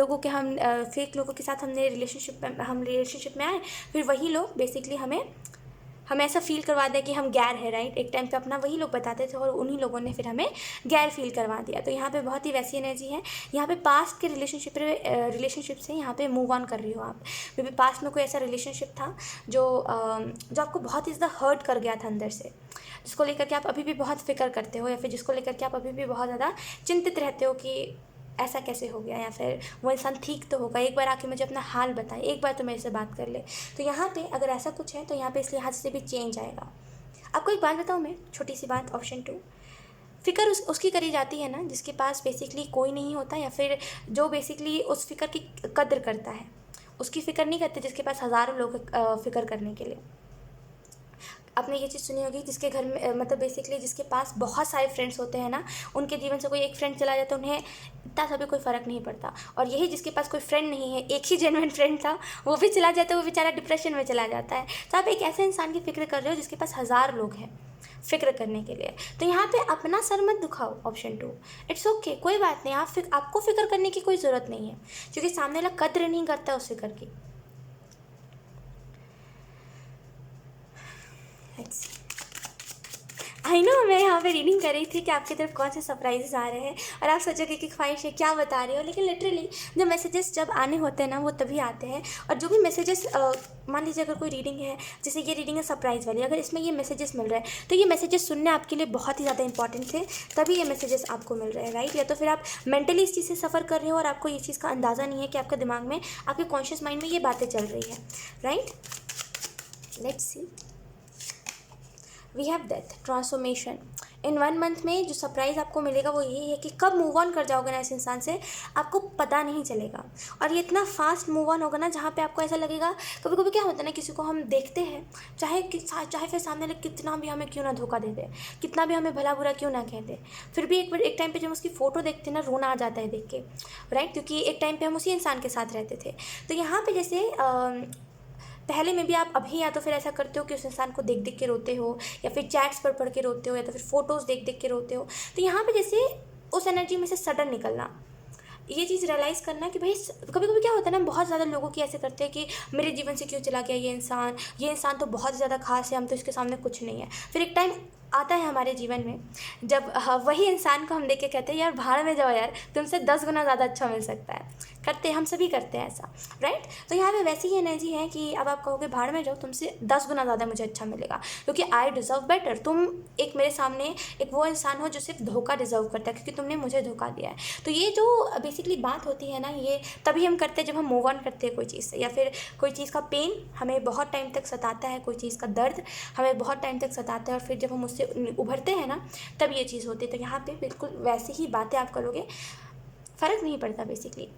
लोगों के साथ हम रिलेशनशिप में आए, फिर वही लोग बेसिकली हमें ऐसा फील करवा दें कि हम गैर है, राइट। एक टाइम पे अपना वही लोग बताते थे और उन्हीं लोगों ने फिर हमें गैर फील करवा दिया। तो यहाँ पे बहुत ही वैसी एनर्जी है। यहाँ पे पास्ट के रिलेशनशिप से यहाँ पे मूव ऑन कर रही हो आप। मे बी पास्ट में कोई ऐसा रिलेशनशिप था जो आपको बहुत ही ज़्यादा हर्ट कर गया था अंदर से, जिसको लेकर के आप अभी भी बहुत फिक्र करते हो, या फिर जिसको लेकर के आप अभी भी बहुत ज़्यादा चिंतित रहते हो कि ऐसा कैसे हो गया, या फिर वो इंसान ठीक तो होगा, एक बार आके मुझे अपना हाल बताए, एक बार तो मेरे से बात कर ले। तो यहाँ पे अगर ऐसा कुछ है तो यहाँ पे इस लिहाज से भी चेंज आएगा। आपको एक बात बताऊँ मैं, छोटी सी बात, ऑप्शन 2, फ़िक्र उसकी करी जाती है ना जिसके पास बेसिकली कोई नहीं होता, या फिर जो बेसिकली उस फ़िक्र की कद्र करता है। उसकी फ़िक्र नहीं करते जिसके पास हज़ारों लोग फ़िक्र करने के लिए। आपने ये चीज़ सुनी होगी, जिसके घर में मतलब बेसिकली जिसके पास बहुत सारे फ्रेंड्स होते हैं ना, उनके जीवन से कोई एक फ्रेंड चला जाता है, उन्हें इतना सा भी कोई फ़र्क नहीं पड़ता। और यही जिसके पास कोई फ्रेंड नहीं है, एक ही जेन्युइन फ्रेंड था, वो भी चला जाता है, वो बेचारा डिप्रेशन में चला जाता है। तो आप एक ऐसे इंसान की फ़िक्र कर रहे हो जिसके पास 1000 लोग हैं फ़िक्र करने के लिए। तो यहाँ पे अपना सर मत दुखाओ, ऑप्शन 2। इट्स ओके, कोई बात नहीं, आपको फ़िक्र करने की कोई ज़रूरत नहीं है, क्योंकि सामने वाला कद्र नहीं करता उस फ़िक्र की। आई नो, मैं यहाँ पे रीडिंग कर रही थी कि आपकी तरफ कौन से सरप्राइजेस आ रहे हैं, और आप सोचोगे कि ख्वाहिश है क्या बता रही हो, लेकिन लिटरली जो मैसेजेस जब आने होते हैं ना, वो तभी आते हैं। और जो भी मैसेजेस, मान लीजिए अगर कोई रीडिंग है, जैसे ये रीडिंग है सरप्राइज़ वाली, अगर इसमें ये मैसेजेस मिल रहे हैं तो ये मैसेजेस सुनने आपके लिए बहुत ही ज़्यादा इंपॉर्टेंट थे, तभी ये मैसेजेस आपको मिल रहे हैं, राइट। या तो फिर आप मेंटली इस चीज़ से सफ़र कर रहे हो और आपको ये चीज़ का अंदाज़ा नहीं है कि आपके दिमाग में, आपके कॉन्शियस माइंड में ये बातें चल रही है, right. Let's see, we have death, transformation. In 1 month में जो सरप्राइज़ आपको मिलेगा वो यही है कि कब मूव ऑन कर जाओगे ना इस इंसान से, आपको पता नहीं चलेगा। और ये इतना फास्ट मूव ऑन होगा ना, जहाँ पे आपको ऐसा लगेगा, कभी कभी क्या होता है ना, किसी को हम देखते हैं, चाहे फिर सामने वाले कितना भी हमें क्यों ना धोखा दे दे, कितना भी हमें भला बुरा क्यों ना कह दे, फिर भी एक टाइम पे जब उसकी फ़ोटो देखते हैं ना, रोना आ जाता है देख के, राइट। क्योंकि एक टाइम पे हम उसी इंसान के साथ रहते थे। तो यहाँ पे जैसे पहले में भी आप अभी या तो फिर ऐसा करते हो कि उस इंसान को देख देख के रोते हो, या फिर चैट्स पढ़ पढ़ के रोते हो, या तो फिर फ़ोटोज़ देख देख के रोते हो। तो यहाँ पे जैसे उस एनर्जी में से सडन निकलना, ये चीज़ रियलाइज़ करना कि भाई कभी कभी क्या होता है ना, बहुत ज़्यादा लोगों की ऐसे करते हैं कि मेरे जीवन से क्यों चला गया ये इंसान तो बहुत ज़्यादा खास है, हम तो इसके सामने कुछ नहीं है। फिर एक टाइम आता है हमारे जीवन में जब वही इंसान को हम देख के कहते हैं यार भाड़ में जाओ यार, तुमसे 10 गुना ज़्यादा अच्छा मिल सकता है। करते हैं, हम सभी करते हैं ऐसा, राइट। तो यहाँ पे वैसी ही एनर्जी है कि अब आप कहोगे भाड़ में जाओ, तुमसे 10 गुना ज़्यादा मुझे अच्छा मिलेगा, क्योंकि आई डिज़र्व बेटर। तुम एक मेरे सामने एक वो इंसान हो जो सिर्फ धोखा डिज़र्व करता है, क्योंकि तुमने मुझे धोखा दिया है। तो ये जो बेसिकली बात होती है ना, ये तभी हम करते हैं जब हम मूव ऑन करते हैं कोई चीज़ से, या फिर कोई चीज़ का पेन हमें बहुत टाइम तक सताता है, कोई चीज़ का दर्द हमें बहुत टाइम तक सताता है, और फिर जब हम उससे उभरते हैं ना, तब ये चीज़ होती है। तो यहाँ पे बिल्कुल वैसी ही बातें आप करोगे, फ़र्क नहीं पड़ता बेसिकली,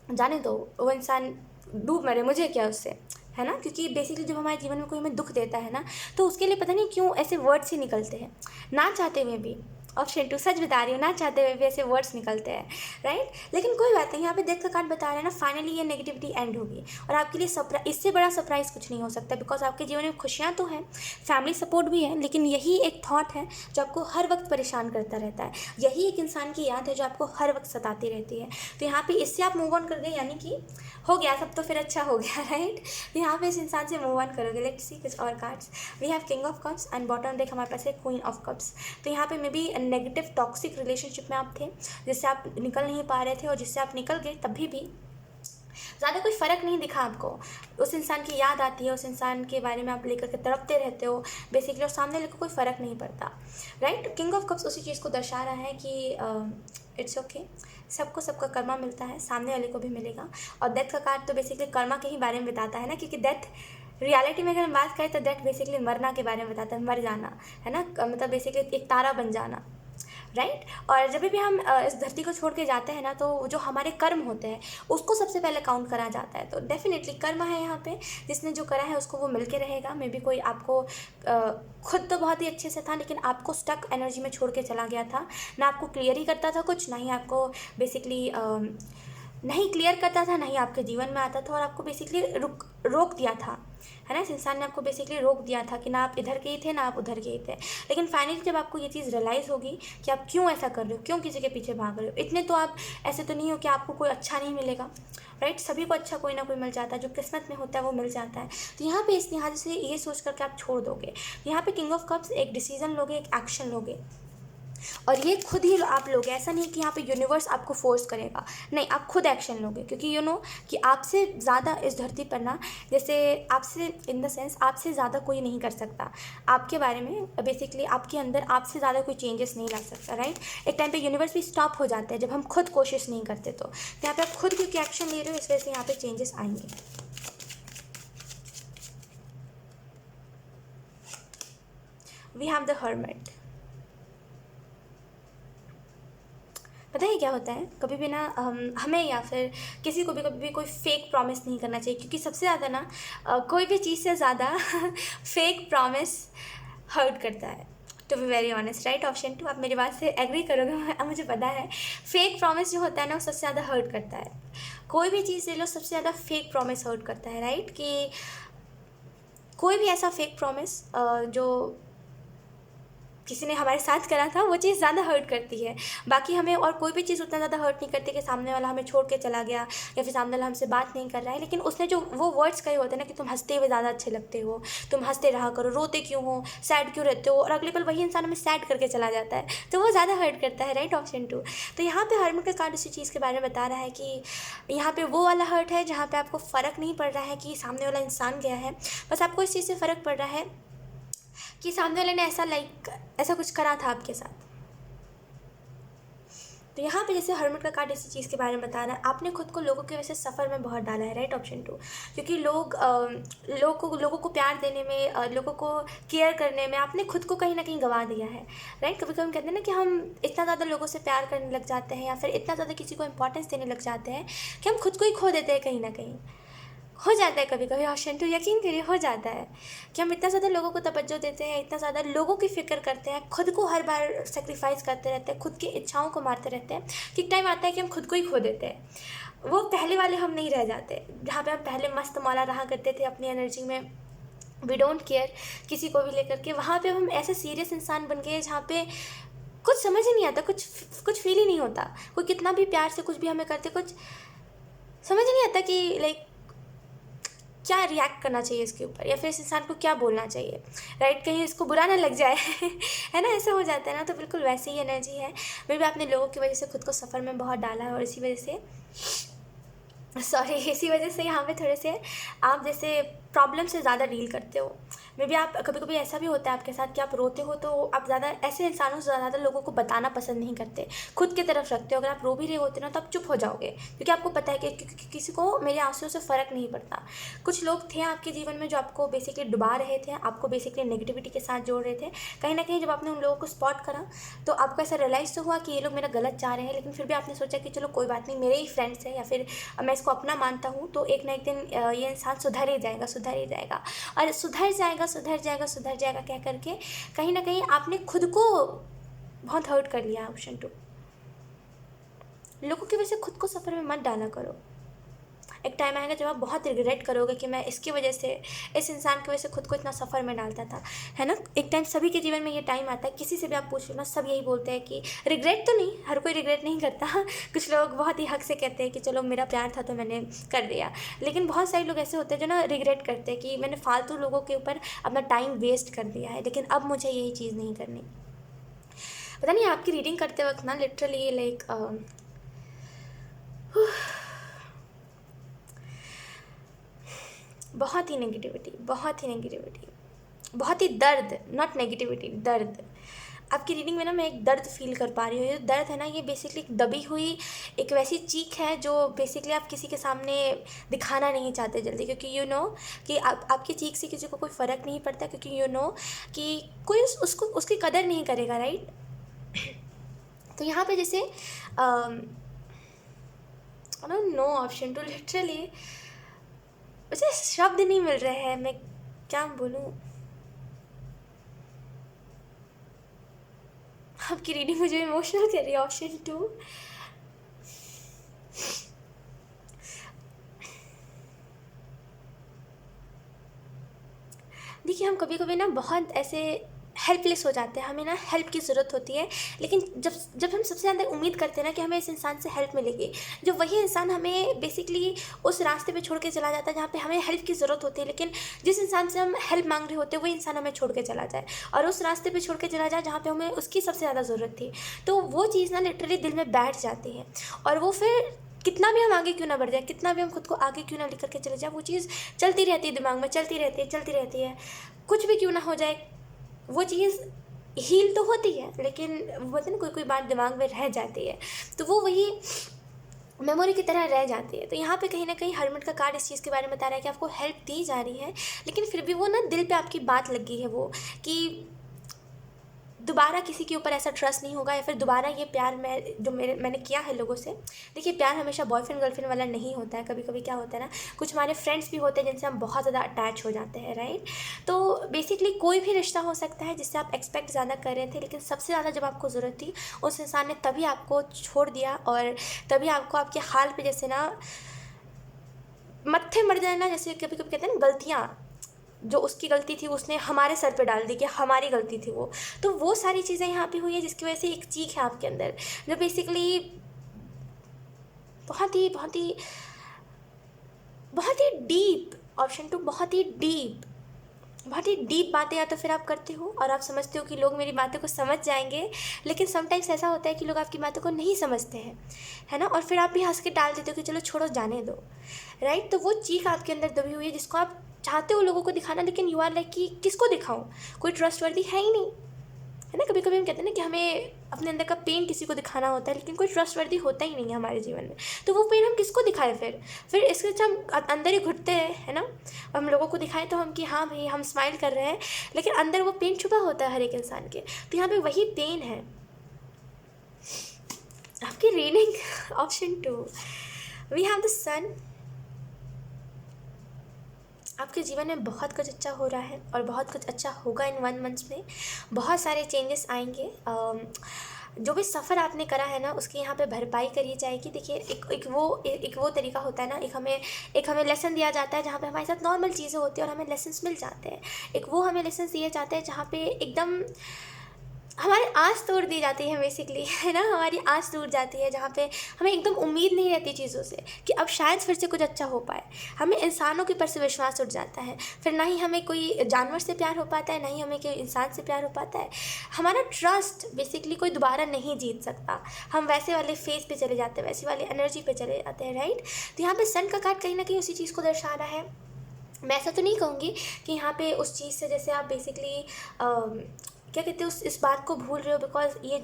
जाने दो, वो इंसान डूब मरे, मुझे क्या उससे, है ना। क्योंकि बेसिकली जब हमारे जीवन में कोई हमें दुख देता है ना, तो उसके लिए पता नहीं क्यों ऐसे वर्ड्स ही निकलते हैं, ना चाहते हुए भी। ऑप्शन 2, सच बता रही हूँ, ना चाहते हुए भी ऐसे वर्ड्स निकलते हैं, राइट। लेकिन कोई बात नहीं, यहाँ पे डेथ का कार्ड बता रहे हैं ना, फाइनली ये नेगेटिविटी एंड होगी, और आपके लिए इससे बड़ा सरप्राइज़ कुछ नहीं हो सकता, बिकॉज आपके जीवन में खुशियाँ तो हैं, फैमिली सपोर्ट भी है, लेकिन यही एक थॉट है जो आपको हर वक्त परेशान करता रहता है, यही एक इंसान की याद है जो आपको हर वक्त सताती रहती है। तो यहाँ पे इससे आप मूव ऑन कर गए, यानी कि हो गया सब, तो फिर अच्छा हो गया, राइट। तो यहाँ पे इस इंसान से मूव ऑन करोगे। लेट्स सी कुछ और cards. We have king of cups and bottom देख हमारे पास है क्वीन ऑफ कप्स। तो यहाँ पे may be negative toxic relationship में आप थे, जिससे आप निकल नहीं पा रहे थे, और जिससे आप निकल गए तभी भी ज़्यादा कोई फ़र्क नहीं दिखा आपको। उस इंसान की याद आती है, उस इंसान के बारे में आप लेकर के तड़पते रहते हो बेसिकली, और सामने वाले को कोई फ़र्क नहीं पड़ता, राइट। किंग ऑफ कप्स उसी चीज़ को दर्शा रहा है कि इट्स ओके, सबको सबका कर्मा मिलता है, सामने वाले को भी मिलेगा। और डेथ का कार्ड तो बेसिकली कर्मा के ही बारे में बताता है ना, क्योंकि डेथ रियलिटी में अगर हम बात करें तो डेथ बेसिकली मरना के बारे में बताता है, मर जाना, है ना, मतलब बेसिकली एक तारा बन जाना, राइट। और जब भी हम इस धरती को छोड़ के जाते हैं ना, तो जो हमारे कर्म होते हैं उसको सबसे पहले काउंट करा जाता है। तो डेफिनेटली कर्म है यहाँ पे, जिसने जो करा है उसको वो मिल के रहेगा। मे बी कोई आपको खुद तो बहुत ही अच्छे से था, लेकिन आपको स्टक एनर्जी में छोड़ के चला गया था, ना आपको क्लियर ही करता था कुछ, ना ही आपको बेसिकली नहीं क्लियर करता था, नहीं आपके जीवन में आता था, और आपको बेसिकली रोक दिया था, है ना। इस इंसान ने आपको बेसिकली रोक दिया था कि ना आप इधर के ही थे, ना आप उधर के ही थे। लेकिन फाइनली जब आपको ये चीज़ रियलाइज़ होगी कि आप क्यों ऐसा कर रहे हो, क्यों किसी के पीछे भाग रहे हो, इतने तो आप ऐसे तो नहीं हो कि आपको कोई अच्छा नहीं मिलेगा, राइट। सभी को अच्छा कोई ना कोई मिल जाता है, जो किस्मत में होता है वो मिल जाता है। तो यहाँ पे इस लिहाज से ये सोच करके आप छोड़ दोगे। यहाँ पे किंग ऑफ कप्स एक डिसीजन लोगे, एक एक्शन लोगे, और ये खुद ही आप लोगे। ऐसा नहीं कि यहाँ पे यूनिवर्स आपको फोर्स करेगा, नहीं, आप खुद एक्शन लोगे, क्योंकि यू नो कि आपसे ज़्यादा इस धरती पर ना, जैसे आपसे इन द सेंस आपसे ज़्यादा कोई नहीं कर सकता आपके बारे में, बेसिकली आपके अंदर आपसे ज़्यादा कोई चेंजेस नहीं ला सकता, राइट। एक टाइम पे यूनिवर्स भी स्टॉप हो जाता है जब हम खुद कोशिश नहीं करते। तो यहाँ पे आप खुद क्योंकि एक्शन ले रहे हो, इस वजह से यहाँ पे चेंजेस आएंगे। We have the hermit. पता है क्या होता है, कभी भी ना हमें या फिर किसी को भी कभी भी कोई फेक प्रॉमिस नहीं करना चाहिए, क्योंकि सबसे ज़्यादा ना कोई भी चीज़ से ज़्यादा फेक प्रॉमिस हर्ट करता है, to be very honest, right. Option 2, आप मेरी बात से एग्री करोगे, मुझे पता है। फेक प्रॉमिस जो होता है ना, वो सबसे ज़्यादा हर्ट करता है। कोई भी चीज़ ले लो, सबसे ज़्यादा फेक प्रॉमिस हर्ट करता है, राइट। कि कोई भी ऐसा फेक प्रॉमिस जो किसी ने हमारे साथ करा था, वो चीज़ ज़्यादा हर्ट करती है। बाकी हमें और कोई भी चीज़ उतना ज़्यादा हर्ट नहीं करती कि सामने वाला हमें छोड़ के चला गया, या फिर सामने वाला हमसे बात नहीं कर रहा है, लेकिन उसने जो वो वर्ड्स कहे होते हैं ना कि तुम हंसते हुए ज़्यादा अच्छे लगते हो, तुम हंसते रहा करो, रोते क्यों हो, सैड क्यों रहते हो, और अगले पल वही इंसान हमें सैड करके चला जाता है, तो वो ज़्यादा हर्ट करता है, राइट। ऑप्शन 2। तो यहाँ पे हर्मिट का कार्ड इसी चीज़ के बारे में बता रहा है कि यहाँ पे वो वाला हर्ट है जहाँ पे आपको फ़र्क नहीं पड़ रहा है कि सामने वाला इंसान गया है, बस आपको इस चीज़ से फ़र्क पड़ रहा है कि सामने वाले ने ऐसा कुछ करा था आपके साथ, तो यहाँ पे जैसे हरमट का कार्ड इसी चीज़ के बारे में बता रहा है, आपने खुद को लोगों की वजह से सफ़र में बहुत डाला है, राइट, ऑप्शन 2। क्योंकि लोगों को प्यार देने में, लोगों को केयर करने में आपने खुद को कहीं ना कहीं गंवा दिया है, राइट। कभी कभी हम कहते हैं ना कि हम इतना ज़्यादा लोगों से प्यार करने लग जाते हैं या फिर इतना ज़्यादा किसी को इंपॉर्टेंस देने लग जाते हैं कि हम खुद को ही खो देते हैं। कहीं ना कहीं हो जाता है कभी कभी, ऑप्शन 2, यकीन करिए हो जाता है कि हम इतना ज़्यादा लोगों को तवज्जो देते हैं, इतना ज़्यादा लोगों की फ़िक्र करते हैं, खुद को हर बार सेक्रीफाइस करते रहते हैं, खुद की इच्छाओं को मारते रहते हैं कि एक टाइम आता है कि हम खुद को ही खो देते हैं। वो पहले वाले हम नहीं रह जाते, जहाँ पे हम पहले मस्त मौला रहा करते थे अपनी एनर्जी में, वी डोंट केयर किसी को भी लेकर के। वहाँ पे हम ऐसे सीरियस इंसान बन गए जहाँ पे कुछ समझ ही नहीं आता, कुछ फील ही नहीं होता। कोई कितना भी प्यार से कुछ भी हमें करते, कुछ समझ ही नहीं आता कि लाइक क्या रिएक्ट करना चाहिए इसके ऊपर, या फिर इस इंसान को क्या बोलना चाहिए, राइट, कहीं इसको बुरा ना लग जाए है ना, ऐसा हो जाता है ना। तो बिल्कुल वैसी ही एनर्जी है। मे भी आपने लोगों की वजह से खुद को सफ़र में बहुत डाला है और इसी वजह से यहाँ पे थोड़े से आप जैसे प्रॉब्लम से ज़्यादा डील करते हो। मे बी आप कभी कभी ऐसा भी होता है आपके साथ कि आप रोते हो तो आप ज़्यादा ऐसे इंसानों से ज़्यादा लोगों को बताना पसंद नहीं करते, खुद की तरफ रखते हो। अगर आप रो भी रहे होते ना तो आप चुप हो जाओगे, क्योंकि आपको पता है कि किसी को मेरे आंसुओं से फ़र्क नहीं पड़ता। कुछ लोग थे आपके जीवन में जो आपको बेसिकली डुबा रहे थे, आपको बेसिकली नेगेटिविटी के साथ जोड़ रहे थे। कहीं ना कहीं जब आपने उन लोगों को स्पॉट करा तो आपको ऐसा रियलाइज़ तो हुआ कि ये लोग मेरा गलत चाह रहे हैं, लेकिन फिर भी आपने सोचा कि चलो कोई बात नहीं, मेरे ही फ्रेंड्स हैं या फिर मैं इसको अपना मानता हूँ, तो एक ना एक दिन ये इंसान सुधर ही जाएगा और सुधर जाएगा कह करके कहीं ना कहीं आपने खुद को बहुत हर्ट कर लिया। ऑप्शन 2, लोगों की वजह से खुद को सफ़र में मत डाला करो। एक टाइम आएगा जब आप बहुत रिग्रेट करोगे कि मैं इसकी वजह से, इस इंसान की वजह से खुद को इतना सफ़र में डालता था, है ना। एक टाइम सभी के जीवन में ये टाइम आता है, किसी से भी आप पूछ लो ना, सब यही बोलते हैं कि रिग्रेट तो नहीं, हर कोई रिग्रेट नहीं करता कुछ लोग बहुत ही हक से कहते हैं कि चलो मेरा प्यार था तो मैंने कर दिया, लेकिन बहुत सारे लोग ऐसे होते हैं जो ना रिग्रेट करते हैं कि मैंने फालतू लोगों के ऊपर अपना टाइम वेस्ट कर दिया है, लेकिन अब मुझे यही चीज़ नहीं करनी। पता नहीं, आपकी रीडिंग करते वक्त ना लिटरली लाइक बहुत ही नेगेटिविटी, बहुत ही दर्द, नॉट नेगेटिविटी, दर्द। आपकी रीडिंग में ना मैं एक दर्द फील कर पा रही हूँ। ये दर्द है ना, ये बेसिकली एक दबी हुई एक वैसी चीख है जो बेसिकली आप किसी के सामने दिखाना नहीं चाहते जल्दी, क्योंकि यू नो कि आपकी चीख से किसी को कोई फ़र्क नहीं पड़ता, क्योंकि यू नो कि कोई उसको उसकी कदर नहीं करेगा, राइट। तो यहाँ पे जैसे नो ऑप्शन 2, लिटरली मुझे शब्द नहीं मिल रहे हैं, मैं क्या बोलूँ। आपकी रीडिंग मुझे इमोशनल कर रही है। ऑप्शन 2, देखिए हम कभी कभी ना बहुत ऐसे हेल्पलेस हो जाते हैं, हमें ना हेल्प की ज़रूरत होती है, लेकिन जब हम सबसे ज़्यादा उम्मीद करते हैं ना कि हमें इस इंसान से हेल्प मिलेगी, जो वही इंसान हमें बेसिकली उस रास्ते पे छोड़ के चला जाता है जहाँ पे हमें हेल्प की ज़रूरत होती है, लेकिन जिस इंसान से हम हेल्प मांग रहे होते हैं वही इंसान हमें छोड़ के चला जाए और उस रास्ते पर छोड़ के चला जाए जहाँ पर हमें उसकी सबसे ज़्यादा ज़रूरत थी, तो वो चीज़ ना लिटरली दिल में बैठ जाती है। और वो फिर कितना भी हम आगे क्यों ना बढ़ जाए, कितना भी हम खुद को आगे क्यों ना लेकर के चले जाए, वो चीज़ चलती रहती है दिमाग में, चलती रहती है। कुछ भी क्यों ना हो जाए, वो चीज़ हील तो होती है, लेकिन वो ना कोई बात दिमाग में रह जाती है, तो वो वही मेमोरी की तरह रह जाती है। तो यहाँ पे कहीं ना कहीं हरमट का कार्ड इस चीज़ के बारे में बता रहा है कि आपको हेल्प दी जा रही है, लेकिन फिर भी वो ना दिल पे आपकी बात लग गई है, वो कि दोबारा किसी के ऊपर ऐसा ट्रस्ट नहीं होगा, या फिर दोबारा ये प्यार मैंने किया है लोगों से। देखिए प्यार हमेशा बॉयफ्रेंड गर्लफ्रेंड वाला नहीं होता है, कभी कभी क्या होता है ना, कुछ हमारे फ्रेंड्स भी होते हैं जिनसे हम बहुत ज़्यादा अटैच हो जाते हैं, राइट। तो बेसिकली कोई भी रिश्ता हो सकता है जिससे आप एक्सपेक्ट ज़्यादा कर रहे थे, लेकिन सबसे ज़्यादा जब आपको ज़रूरत थी उस इंसान ने तभी आपको छोड़ दिया, और तभी आपको आपके हाल पे जैसे ना मत्थे मर जाना, जैसे कभी कभी कहते हैं ना गलतियाँ, जो उसकी गलती थी उसने हमारे सर पे डाल दी कि हमारी गलती थी वो, तो वो सारी चीज़ें यहाँ पे हुई है जिसकी वजह से एक चीख है आपके अंदर जो बेसिकली बहुत ही बहुत ही बहुत ही डीप, ऑप्शन 2 बहुत ही डीप बातें या तो फिर आप करते हो और आप समझते हो कि लोग मेरी बातों को समझ जाएंगे, लेकिन समटाइम्स ऐसा होता है कि लोग आपकी बातों को नहीं समझते हैं, है ना, और फिर आप भी हंस के टाल देते हो कि चलो छोड़ो जाने दो, राइट। तो वो चीख आपके अंदर दबी हुई है जिसको आप चाहते हो लोगों को दिखाना, लेकिन यू आर लाइक कि किसको दिखाऊं, कोई ट्रस्टवर्दी है ही नहीं, है ना। कभी कभी हम कहते हैं ना कि हमें अपने अंदर का पेन किसी को दिखाना होता है, लेकिन कोई ट्रस्टवर्दी होता ही नहीं है हमारे जीवन में, तो वो पेन हम किसको दिखाएं? फिर इसके अच्छा हम अंदर ही घुटते हैं, है ना। हम लोगों को दिखाएं तो हम कि हाँ भाई हम स्माइल कर रहे हैं, लेकिन अंदर वो पेन छुपा होता है हर एक इंसान के। तो यहाँ पे वही पेन है। आपकी reading option 2, we have the sun. आपके जीवन में बहुत कुछ अच्छा हो रहा है और बहुत कुछ अच्छा होगा इन 1 मंथ में। बहुत सारे चेंजेस आएंगे। जो भी सफ़र आपने करा है ना, उसकी यहाँ पे भरपाई करी जाएगी। देखिए एक वो तरीका होता है ना, एक हमें लेसन दिया जाता है जहाँ पे हमारे साथ नॉर्मल चीज़ें होती हैं और हमें लेसन्स मिल जाते हैं। एक वो हमें लेसन्स दिए जाते हैं जहाँ पे एकदम हमारी आस तोड़ दी जाती है बेसिकली, है ना। हमारी आस टूट जाती है जहाँ पे हमें एकदम उम्मीद नहीं रहती चीज़ों से कि अब शायद फिर से कुछ अच्छा हो पाए। हमें इंसानों के ऊपर से विश्वास उठ जाता है। फिर ना ही हमें कोई जानवर से प्यार हो पाता है, ना ही हमें कोई इंसान से प्यार हो पाता है। हमारा ट्रस्ट बेसिकली कोई दोबारा नहीं जीत सकता। हम वैसे वाले फेज पे चले जाते हैं, वैसी वाली एनर्जी पे चले जाते हैं, राइट। तो यहाँ पे सन का कार्ड कहीं ना कहीं उसी चीज़ को दर्शा रहा है। मैं ऐसा तो नहीं कहूँगी कि यहाँ पे उस चीज़ से जैसे आप बेसिकली क्या कहते हैं इस बात को भूल रहे हो, बिकॉज ये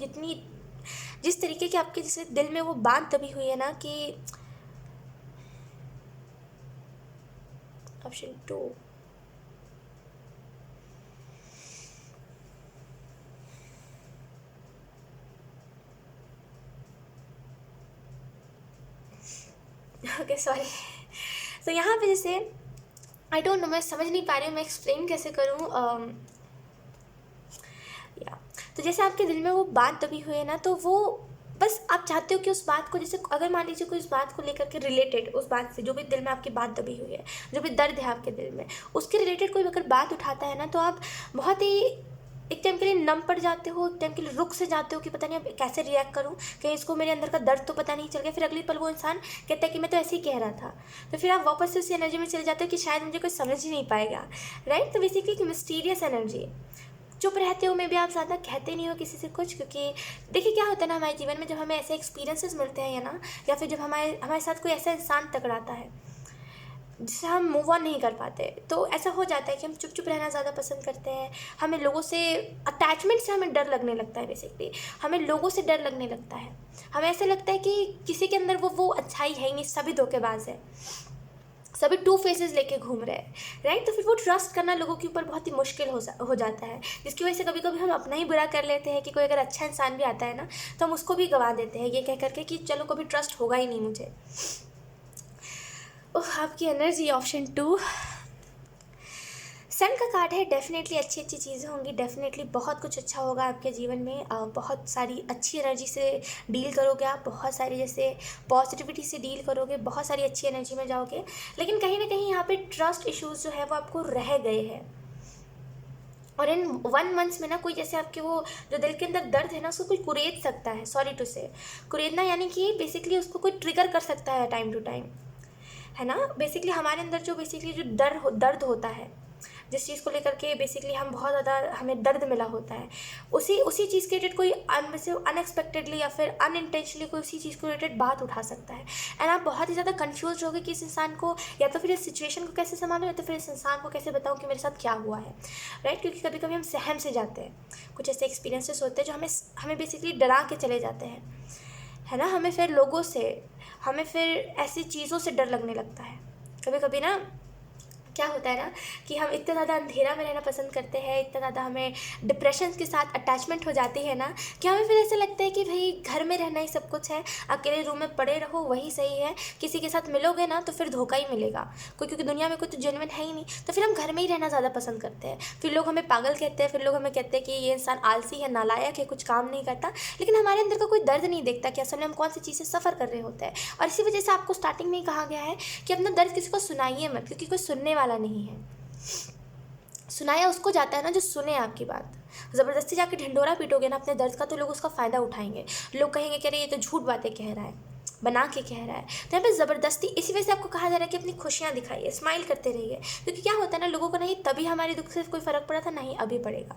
जिस तरीके की आपके जैसे दिल में वो बात दबी हुई है ना कि ऑप्शन 2, ओके सॉरी। तो यहाँ पे जैसे आई डोंट नो, मैं समझ नहीं पा रही हूँ मैं एक्सप्लेन कैसे करूँ। तो जैसे आपके दिल में वो बात दबी हुई है ना, तो वो बस आप चाहते हो कि उस बात को, जैसे अगर मान लीजिए कोई उस बात को लेकर के रिलेटेड, उस बात से जो भी दिल में आपकी बात दबी हुई है, जो भी दर्द है आपके दिल में, उसके रिलेटेड कोई अगर बात उठाता है ना, तो आप बहुत ही एक टाइम के लिए नम पड़ जाते हो, एक टाइम के लिए रुक से जाते हो कि पता नहीं अब कैसे रिएक्ट करूँ, कहीं इसको मेरे अंदर का दर्द तो पता नहीं चल गया। फिर अगली पल वो इंसान कहता है कि मैं तो ऐसे ही कह रहा था, तो फिर आप वापस से उसी एनर्जी में चले जाते हो कि शायद मुझे कोई समझ ही नहीं पाएगा, राइट। तो बेसिकली एक मिस्टीरियस एनर्जी। चुप रहते हो में भी आप ज़्यादा कहते नहीं हो किसी से कुछ, क्योंकि देखिए क्या होता है ना हमारे जीवन में, जब हमें ऐसे एक्सपीरियंसेस मिलते हैं या फिर जब हमारे साथ कोई ऐसा इंसान टकराता है जिससे हम मूव ऑन नहीं कर पाते, तो ऐसा हो जाता है कि हम चुप रहना ज़्यादा पसंद करते हैं। हमें लोगों से अटैचमेंट से हमें डर लगने लगता है। बेसिकली हमें लोगों से डर लगने लगता है। हमें ऐसा लगता है कि किसी के अंदर वो अच्छाई है ही नहीं, सभी धोखेबाज है, सभी 2 फेसेस लेके घूम रहे हैं, राइट। तो फिर वो ट्रस्ट करना लोगों के ऊपर बहुत ही मुश्किल हो जाता है, जिसकी वजह से कभी कभी हम अपना ही बुरा कर लेते हैं कि कोई अगर अच्छा इंसान भी आता है ना, तो हम उसको भी गंवा देते हैं ये कह करके कि चलो कभी ट्रस्ट होगा ही नहीं मुझे। ओह, आपकी एनर्जी ऑप्शन 2, सन का कार्ड है। डेफिनेटली अच्छी चीज़ें होंगी, डेफिनेटली बहुत कुछ अच्छा होगा आपके जीवन में। बहुत सारी अच्छी एनर्जी से डील करोगे आप, बहुत सारी जैसे पॉजिटिविटी से डील करोगे, बहुत सारी अच्छी एनर्जी में जाओगे। लेकिन कहीं ना कहीं यहाँ पे ट्रस्ट इश्यूज जो है वो आपको रह गए हैं। और इन 1 मंथ्स में ना कोई जैसे आपके वो जो दिल के अंदर दर्द है ना, उसको कोई कुरेद सकता है। सॉरी टू से, कुरेदना यानी कि बेसिकली उसको कोई ट्रिगर कर सकता है टाइम टू टाइम, है ना। बेसिकली हमारे अंदर जो दर्द होता है, जिस चीज़ को लेकर के बेसिकली हम बहुत ज़्यादा हमें दर्द मिला होता है, उसी चीज़ के रिलेटेड कोई अनएक्सपेक्टेडली या फिर अनइंटेंशनली कोई उसी चीज़ को रिलेटेड बात उठा सकता है। एंड आप बहुत ही ज़्यादा कन्फ्यूज होगे कि इस इंसान को या तो फिर इस सिचुएशन को कैसे संभालो, या तो फिर इस इंसान को कैसे बताऊँ कि मेरे साथ क्या हुआ है, राइट। क्योंकि कभी कभी हम सहम से जाते हैं, कुछ ऐसे एक्सपीरियंसेस होते हैं जो हमें बेसिकली डरा के चले जाते हैं, है ना। हमें फिर लोगों से, हमें फिर ऐसी चीज़ों से डर लगने लगता है। कभी कभी ना क्या होता है ना कि हम इतना ज़्यादा अंधेरा में रहना पसंद करते हैं, इतना ज़्यादा हमें डिप्रेशन के साथ अटैचमेंट हो जाती है ना, कि हमें फिर ऐसा लगता है कि भाई घर में रहना ही सब कुछ है, अकेले रूम में पड़े रहो वही सही है, किसी के साथ मिलोगे ना तो फिर धोखा ही मिलेगा, क्योंकि दुनिया में कोई तो जेन्युइन है ही नहीं। तो फिर हम घर में ही रहना ज़्यादा पसंद करते हैं। फिर लोग हमें पागल कहते हैं, फिर लोग हमें कहते हैं कि ये इंसान आलसी है, नालायक है, कुछ काम नहीं करता, लेकिन हमारे अंदर का कोई दर्द नहीं देखता कि असल में हम कौन सी चीज़ से सफ़र कर रहे होते हैं। और इसी वजह से आपको स्टार्टिंग में ही कहा गया है कि अपना दर्द किसी को सुनाइए मत, क्योंकि कोई सुनने वाला नहीं है। सुनाया उसको जाता है ना जो सुने आपकी बात। ज़बरदस्ती जाके ढिंडोरा पीटोगे ना अपने दर्द का, तो लोग उसका फ़ायदा उठाएंगे। लोग कहेंगे कि अरे ये तो झूठ बातें कह रहा है, बना के कह रहा है। तो यहाँ पे ज़बरदस्ती, इसी वजह से आपको कहा जा रहा है कि अपनी खुशियाँ दिखाइए, स्माइल करते रहिए। क्योंकि क्या होता है ना, लोगों को नहीं तभी हमारे दुख से कोई फ़र्क पड़ा था, नहीं अभी पड़ेगा।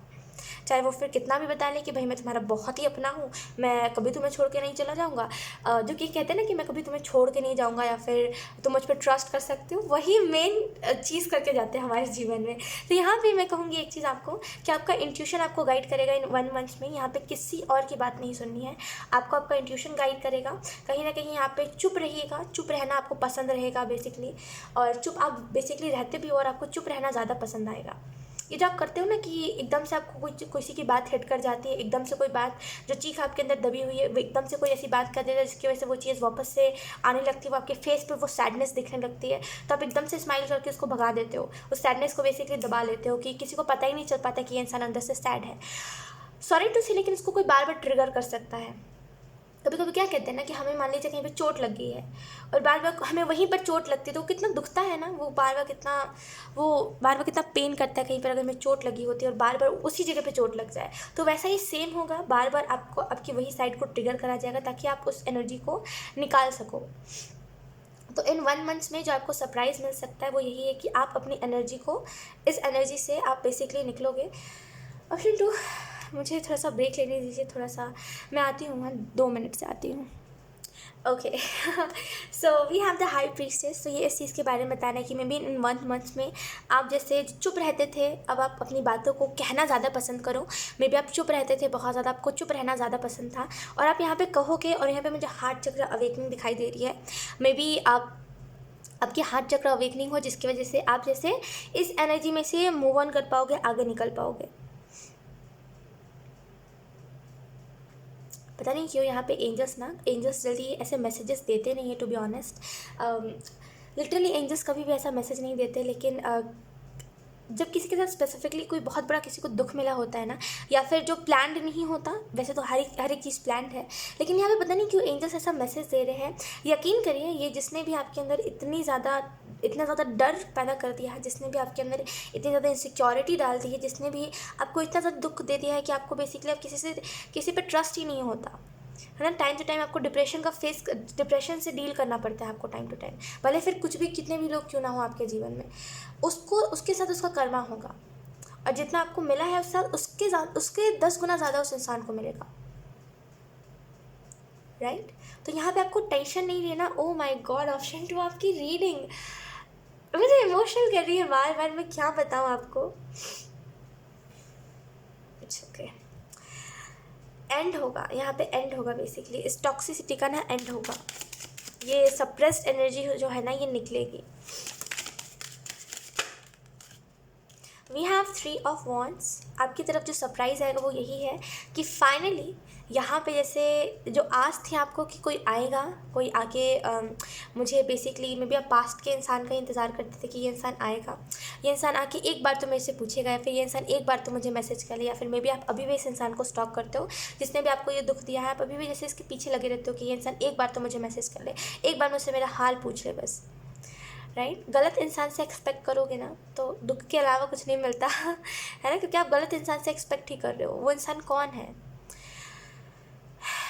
चाहे वो फिर कितना भी बता लें कि भाई मैं तुम्हारा बहुत ही अपना हूँ, मैं कभी तुम्हें छोड़ के नहीं चला जाऊँगा, जो कि कहते हैं ना कि मैं कभी तुम्हें छोड़ के नहीं जाऊँगा या फिर तुम मुझ पर ट्रस्ट कर सकते हो, वही मेन चीज़ करके जाते हैं हमारे जीवन में। तो यहाँ पे मैं कहूँगी एक चीज़ आपको कि आपका इंट्यूशन आपको गाइड करेगा इन 1 मंथ में। यहाँ पे किसी और की बात नहीं सुननी है, आपको आपका इंट्यूशन गाइड करेगा। कहीं ना कहीं यहाँ पे चुप रहिएगा, चुप रहना आपको पसंद रहेगा बेसिकली, और चुप आप बेसिकली रहते भी हो और आपको चुप रहना ज़्यादा पसंद आएगा। ये जो आप करते हो ना कि एकदम से आपको कोई किसी की बात हिट कर जाती है, एकदम से कोई बात जो चीख आपके अंदर दबी हुई है वो एकदम से कोई ऐसी बात कर देता है जिसकी वजह से वो चीज़ वापस से आने लगती है, वो आपके फेस पे वो सैडनेस दिखने लगती है, तो आप एकदम से स्माइल करके उसको भगा देते हो, उस सैडनेस को बेसिकली दबा लेते हो कि किसी को पता ही नहीं चल पाता कि ये इंसान अंदर से सैड है। सॉरी टू सी, लेकिन इसको कोई बार बार ट्रिगर कर सकता है। कभी कभी क्या कहते हैं ना कि हमें मान लीजिए कहीं पे चोट लग गई है और बार बार हमें वहीं पर चोट लगती है तो वो कितना दुखता है ना, वो बार बार कितना पेन करता है कहीं पर अगर हमें चोट लगी होती है और बार बार उसी जगह पे चोट लग जाए। तो वैसा ही सेम होगा, बार बार आपको आपकी वही साइड को ट्रिगर करा जाएगा ताकि आप उस एनर्जी को निकाल सको। तो इन 1 मंथ्स में जो आपको सरप्राइज़ मिल सकता है वो यही है कि आप अपनी एनर्जी को, इस एनर्जी से आप बेसिकली निकलोगे। ऑप्शन 2, मुझे थोड़ा सा ब्रेक लेने दीजिए, थोड़ा सा मैं आती हूँ, 2 मिनट से आती हूँ। Okay, so we have the high priestess. तो ये इस चीज़ के बारे में बताना है कि मे बी इन 1 मंथ्स में आप जैसे चुप रहते थे, अब आप अपनी बातों को कहना ज़्यादा पसंद करो। मे बी आप चुप रहते थे बहुत ज़्यादा, आपको चुप रहना ज़्यादा पसंद था और आप यहाँ पे कहोगे, और यहाँ पे मुझे हार्ट चक्र अवेकनिंग दिखाई दे रही है। मे बी आपकी हार्ट चक्र अवेकनिंग हो जिसकी वजह से आप जैसे इस एनर्जी में से मूव ऑन कर पाओगे, आगे निकल पाओगे। पता नहीं क्यों यहाँ पे एंजल्स जल्दी ऐसे मैसेजेस देते नहीं है, to be honest. Literally angels कभी भी ऐसा मैसेज नहीं देते, लेकिन जब किसी के साथ स्पेसिफिकली कोई बहुत बड़ा किसी को दुख मिला होता है ना, या फिर जो प्लान्ड नहीं होता, वैसे तो हर एक चीज़ प्लान्ड है, लेकिन यहाँ पे पता नहीं क्यों एंजल्स ऐसा मैसेज दे रहे हैं। यकीन करिए, ये जिसने भी आपके अंदर इतना ज़्यादा डर पैदा कर दिया है, जिसने भी आपके अंदर इतनी ज़्यादा इनसिक्योरिटी डाल दी है, जिसने भी आपको इतना ज़्यादा दुख दे दिया है कि आपको बेसिकली अब किसी पे ट्रस्ट ही नहीं होता है ना। टाइम टू टाइम आपको डिप्रेशन से डील करना पड़ता है आपको टाइम टू टाइम, भले फिर कुछ भी कितने भी लोग क्यों ना हो आपके जीवन में, उसके साथ उसका कर्मा होगा, और जितना आपको मिला है उसके 10 गुना ज़्यादा उस इंसान को मिलेगा, राइट। तो यहाँ पे आपको टेंशन नहीं लेना। ओ माय गॉड, ऑप्शन 2 आपकी रीडिंग मुझे इमोशनल कर रही है बार बार, मैं क्या बताऊँ आपको। इट्स ओके, एंड होगा यहाँ पे, एंड होगा बेसिकली, इस टॉक्सिसिटी का ना एंड होगा। ये सप्रेस्ड एनर्जी जो है ना ये निकलेगी। We have 3 of wands. आपकी तरफ जो सरप्राइज़ आएगा वो यही है कि फाइनली यहाँ पे जैसे जो आस थी आपको कि कोई आएगा, कोई आके मुझे बेसिकली मे बी आप पास्ट के इंसान का इंतज़ार करते थे कि ये इंसान आएगा, ये इंसान आके एक बार तो मेरे से पूछेगा, या फिर ये इंसान एक बार तो मुझे मैसेज कर ले, या फिर मे बी आप अभी भी इस इंसान को स्टॉक करते हो जिसने भी आपको ये दुख दिया है, आप अभी भी जैसे इसके पीछे लगे रहते हो कि ये इंसान एक बार तो मुझे मैसेज कर ले, एक बार मुझसे मेरा हाल पूछ ले बस, राइट। गलत इंसान से एक्सपेक्ट करोगे ना तो दुख के अलावा कुछ नहीं मिलता है ना, क्योंकि आप गलत इंसान से एक्सपेक्ट ही कर रहे हो। वो इंसान कौन है?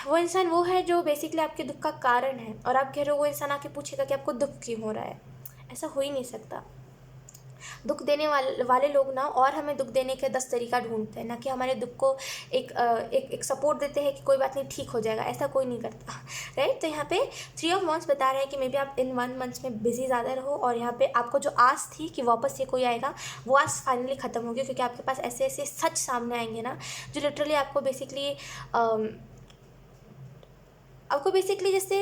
वो इंसान वो है जो बेसिकली आपके दुख का कारण है, और आप कह रहे हो वो इंसान आके पूछेगा कि आपको दुख क्यों हो रहा है। ऐसा हो ही नहीं सकता। दुख देने वाले लोग ना और हमें दुख देने के 10 तरीका ढूंढते हैं, ना कि हमारे दुख को एक सपोर्ट देते हैं कि कोई बात नहीं ठीक हो जाएगा, ऐसा कोई नहीं करता, राइट। तो यहाँ पे 3 ऑफ वॉन्ड्स बता रहे हैं कि मे बी आप इन 1 मंथ्स में बिजी ज़्यादा रहो, और यहाँ पे आपको जो आस थी कि वापस से कोई आएगा, वो आस फाइनली ख़त्म होगी, क्योंकि आपके पास ऐसे ऐसे सच सामने आएंगे ना जो लिटरली आपको बेसिकली जैसे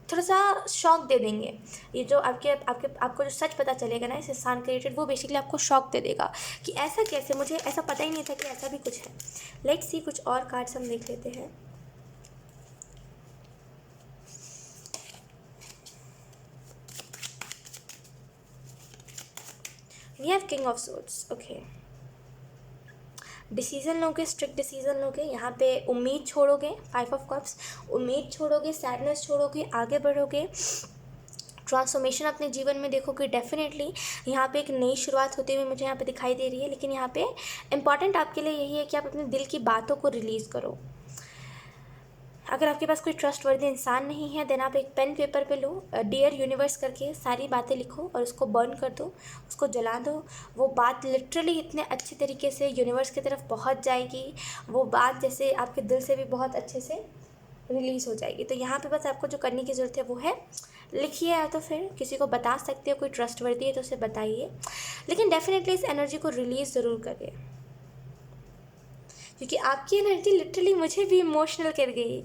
थोड़ा सा शॉक दे देंगे। ये जो आपको जो सच पता चलेगा ना इस इंसान के रिलेटेड, वो बेसिकली आपको शॉक दे देगा कि ऐसा कैसे, मुझे ऐसा पता ही नहीं था कि ऐसा भी कुछ है। लेट्स सी, कुछ और कार्ड्स हम देख लेते हैं। We have king of swords. Okay, decision लोगे, स्ट्रिक्ट डिसीज़न लोगे, यहाँ पे उम्मीद छोड़ोगे, 5 ऑफ कप्स, उम्मीद छोड़ोगे, सैडनेस छोड़ोगे, आगे बढ़ोगे, ट्रांसफॉर्मेशन अपने जीवन में देखोगे डेफिनेटली। यहाँ पे एक नई शुरुआत होती हुई मुझे यहाँ पे दिखाई दे रही है, लेकिन यहाँ पे इम्पॉर्टेंट आपके लिए यही है कि आप अपने दिल की बातों को रिलीज़ करो। अगर आपके पास कोई ट्रस्टवर्दी इंसान नहीं है देन आप एक पेन पेपर पे लो, डियर यूनिवर्स करके सारी बातें लिखो और उसको बर्न कर दो, उसको जला दो। वो बात लिटरली इतने अच्छे तरीके से यूनिवर्स की तरफ पहुंच जाएगी, वो बात जैसे आपके दिल से भी बहुत अच्छे से रिलीज़ हो जाएगी। तो यहाँ पे बस आपको जो करने की ज़रूरत है वो है लिखिए, या तो फिर किसी को बता सकते हो, कोई ट्रस्टवर्दी है तो उसे बताइए, लेकिन डेफिनेटली इस एनर्जी को रिलीज़ ज़रूर करिए, क्योंकि आपकी एनर्जी लिटरली मुझे भी इमोशनल कर गई।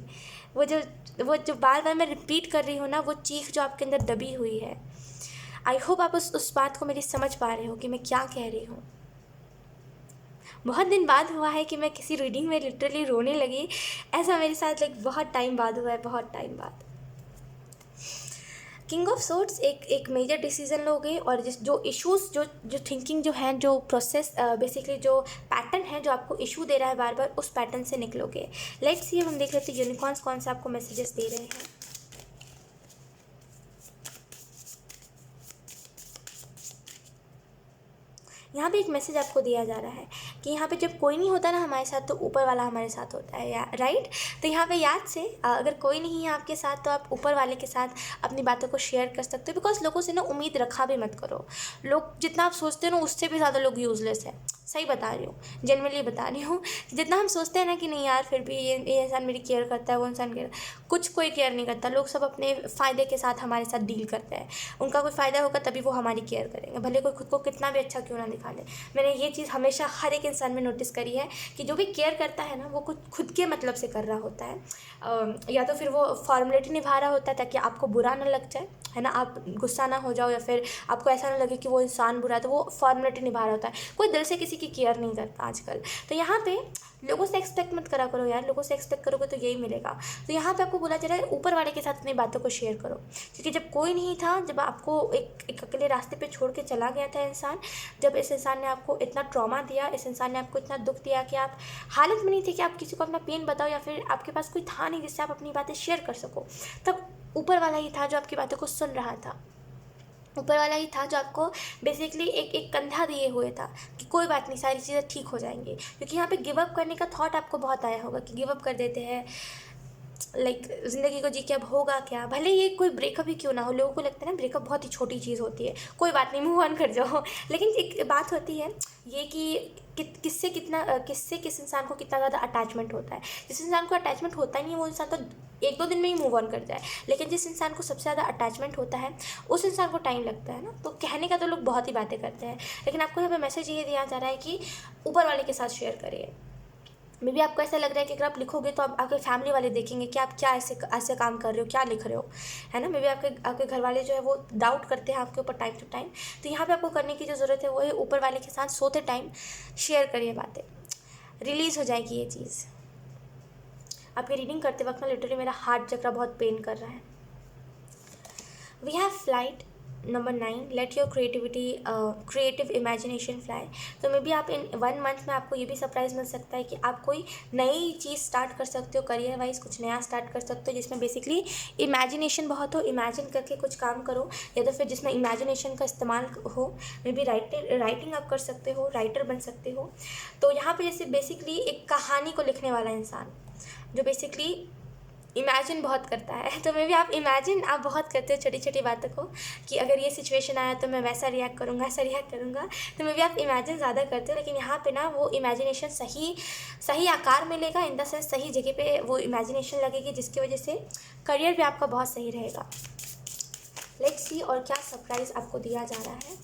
वो जो बार बार मैं रिपीट कर रही हूँ ना, वो चीख जो आपके अंदर दबी हुई है, आई होप आप उस बात को मेरी समझ पा रहे हो कि मैं क्या कह रही हूँ। बहुत दिन बाद हुआ है कि मैं किसी रीडिंग में लिटरली रोने लगी, ऐसा मेरे साथ लाइक बहुत टाइम बाद हुआ है, बहुत टाइम बाद। किंग ऑफ सोर्ड्स एक मेजर डिसीजन लोगे, और जो इश्यूज़ जो थिंकिंग जो है, जो प्रोसेस बेसिकली जो पैटर्न है जो आपको इशू दे रहा है बार बार, उस पैटर्न से निकलोगे। लेट्स सी, हम देख लेते हैं यूनिकॉर्न्स कौन सा आपको मैसेजेस दे रहे हैं। यहाँ पे एक मैसेज आपको दिया जा रहा है कि यहाँ पे जब कोई नहीं होता ना हमारे साथ, तो ऊपर वाला हमारे साथ होता है, राइट। तो यहाँ पे याद से अगर कोई नहीं है आपके साथ तो आप ऊपर वाले के साथ अपनी बातों को शेयर कर सकते हो, बिकॉज लोगों से ना उम्मीद रखा भी मत करो। लोग जितना आप सोचते हो ना उससे भी ज़्यादा लोग यूजलेस है, सही बता रही हूँ, जेनरली बता रही हूँ। जितना हम सोचते हैं ना कि नहीं यार फिर भी ये इंसान मेरी केयर करता है, वो इंसान केयर, कुछ कोई केयर नहीं करता। लोग सब अपने फ़ायदे के साथ हमारे साथ डील करते हैं, उनका कोई फ़ायदा होगा तभी वो हमारी केयर करेंगे, भले कोई खुद को कितना भी अच्छा क्यों ना दिखा ले। मैंने ये चीज़ हमेशा हर एक इंसान में नोटिस करी है कि जो भी केयर करता है ना वो कुछ खुद के मतलब से कर रहा होता है, या तो फिर वो फॉर्मेलिटी निभा रहा होता है ताकि आपको बुरा ना लग जाए, है ना, आप गुस्सा ना हो जाओ, या फिर आपको ऐसा ना लगे कि वो इंसान बुरा है, तो वो फॉर्मेलिटी निभा रहा होता है। कोई दिल से किसी की केयर नहीं करता आजकल। तो यहाँ पे लोगों से एक्सपेक्ट मत करा करो यार, लोगों से एक्सपेक्ट करोगे तो यही मिलेगा। तो यहाँ पे आपको बोला जा रहा है ऊपर वाले के साथ अपनी बातों को शेयर करो, क्योंकि जब कोई नहीं था, जब आपको एक अकेले रास्ते पे छोड़ के चला गया था इंसान, जब इस इंसान ने आपको इतना ट्रॉमा दिया, इस इंसान ने आपको इतना दुख दिया कि आप हालत में नहीं थे कि आप किसी को अपना पेन बताओ, या फिर आपके पास कोई था नहीं जिससे आप अपनी बातें शेयर कर सको, तब ऊपर वाला ही था जो आपकी बातों को सुन रहा था। ऊपर वाला ही था जो आपको बेसिकली एक कंधा दिए हुए था कि कोई बात नहीं, सारी चीज़ें ठीक हो जाएंगी। क्योंकि यहाँ पे गिव अप करने का थॉट आपको बहुत आया होगा कि गिव अप कर देते हैं, लाइक ज़िंदगी को जी के अब होगा क्या, भले ये कोई ब्रेकअप ही क्यों ना हो। लोगों को लगता है ना ब्रेकअप बहुत ही छोटी चीज़ होती है, कोई बात नहीं, मूव ऑन कर जाओ। लेकिन एक बात होती है ये कि किससे किस इंसान को कितना ज़्यादा अटैचमेंट होता है। जिस इंसान को अटैचमेंट होता ही नहीं है वो इंसान तो 1-2 दिन में ही मूव ऑन कर जाए, लेकिन जिस इंसान को सबसे ज़्यादा अटैचमेंट होता है उस इंसान को टाइम लगता है ना। तो कहने का तो लोग बहुत ही बातें करते हैं, लेकिन आपको यहाँ पे मैसेज ये दिया जा रहा है कि ऊपर वाले के साथ शेयर करिए। मे बी आपको ऐसा लग रहा है कि अगर आप लिखोगे तो आप आपके फैमिली वाले देखेंगे कि आप क्या ऐसे काम कर रहे हो, क्या लिख रहे हो, है ना। मे बी आपके घर वाले जो है वो डाउट करते हैं आपके ऊपर टाइम टू टाइम। तो यहाँ पे आपको करने की जो ज़रूरत है वो है ऊपर वाले के साथ सोते टाइम शेयर करिए बातें, रिलीज़ हो जाएगी ये चीज़। आपकी रीडिंग करते वक्त ना लिटरली मेरा हार्ट चक्र बहुत पेन कर रहा है। We have flight number 9, let your creative imagination fly. तो मे बी आप इन 1 मंथ में आपको ये भी सरप्राइज़ मिल सकता है कि आप कोई नई चीज़ स्टार्ट कर सकते हो, करियर वाइज कुछ नया स्टार्ट कर सकते हो जिसमें बेसिकली इमेजिनेशन बहुत हो, इमेजिन करके कुछ काम करो, या तो फिर जिसमें इमेजिनेशन का इस्तेमाल हो। मे बी राइटिंग आप कर सकते हो, राइटर बन सकते हो। तो यहाँ पे जैसे बेसिकली एक कहानी को लिखने वाला इंसान जो बेसिकली इमेजिन बहुत करता है, तो मे भी आप इमेजिन आप बहुत करते हो छोटी छोटी बातों को कि अगर ये सिचुएशन आया तो मैं वैसा रिएक्ट करूँगा, ऐसा रिएक्ट करूँगा। तो मे भी आप इमेजिन ज़्यादा करते हो, लेकिन यहाँ पे ना वो इमेजिनेशन सही आकार मिलेगा, इन द सेंस सही जगह पे वो इमेजिनेशन लगेगी, जिसकी वजह से करियर भी आपका बहुत सही रहेगा। लेट्स सी और क्या सरप्राइज़ आपको दिया जा रहा है।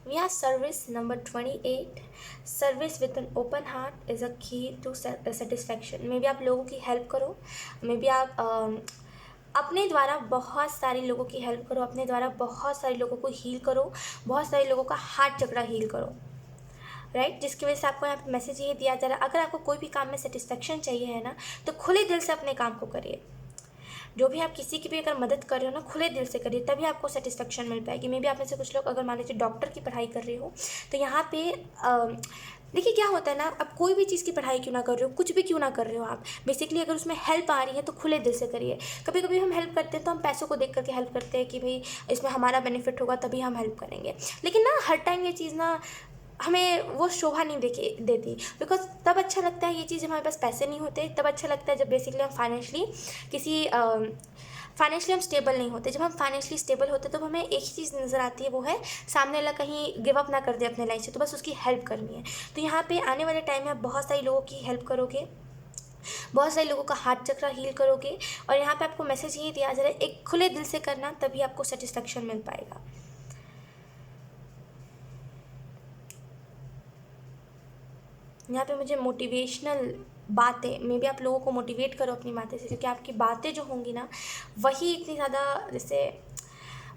We are service number 28, service with an open heart is a key to satisfaction. May be आप लोगों की हेल्प करो, मे बी आप अपने द्वारा बहुत सारे लोगों की हेल्प करो, अपने द्वारा बहुत सारे लोगों को हील करो, बहुत सारे लोगों का हार्ट चक्रा हील करो, राइट। जिसकी वजह से आपको यहाँ पे मैसेज ये दिया जा रहा है, अगर आपको कोई भी काम में सेटिस्फैक्शन चाहिए है ना, तो खुले दिल से अपने काम को करिए। जो भी आप किसी की भी अगर मदद कर रहे हो ना, खुले दिल से करिए, तभी आपको सेटिस्फेक्शन मिल पाएगी। मे बी आप में से कुछ लोग अगर मान लीजिए डॉक्टर की पढ़ाई कर रहे हो, तो यहाँ पे देखिए क्या होता है ना, आप कोई भी चीज़ की पढ़ाई क्यों ना कर रहे हो, कुछ भी क्यों ना कर रहे हो आप, बेसिकली अगर उसमें हेल्प आ रही है तो खुले दिल से करिए। कभी कभी हम हेल्प करते हैं तो हम पैसों को देख करके हेल्प करते हैं कि भाई इसमें हमारा बेनिफिट होगा तभी हम हेल्प करेंगे, लेकिन ना हर टाइम ये चीज़ ना हमें वो शोभा नहीं देती। बिकॉज तब अच्छा लगता है ये चीज़, हमारे पास पैसे नहीं होते, तब अच्छा लगता है जब बेसिकली हम फाइनेंशियली हम स्टेबल नहीं होते। जब हम फाइनेंशियली स्टेबल होते तो हमें एक ही चीज़ नज़र आती है, वो है सामने वाला कहीं गिव अप ना कर दे अपने लाइफ से, तो बस उसकी हेल्प करनी है। तो यहाँ पे आने वाले टाइम में आप बहुत सारी लोगों की हेल्प करोगे, बहुत सारे लोगों का हार्ट चक्र हील करोगे। और यहाँ पे आपको मैसेज ये दिया जा रहा है, एक खुले दिल से करना, तभी आपको सेटिस्फेक्शन मिल पाएगा। यहाँ पे मुझे मोटिवेशनल बातें, मे बी आप लोगों को मोटिवेट करो अपनी बातें से, क्योंकि आपकी बातें जो होंगी ना, वही इतनी ज़्यादा, जैसे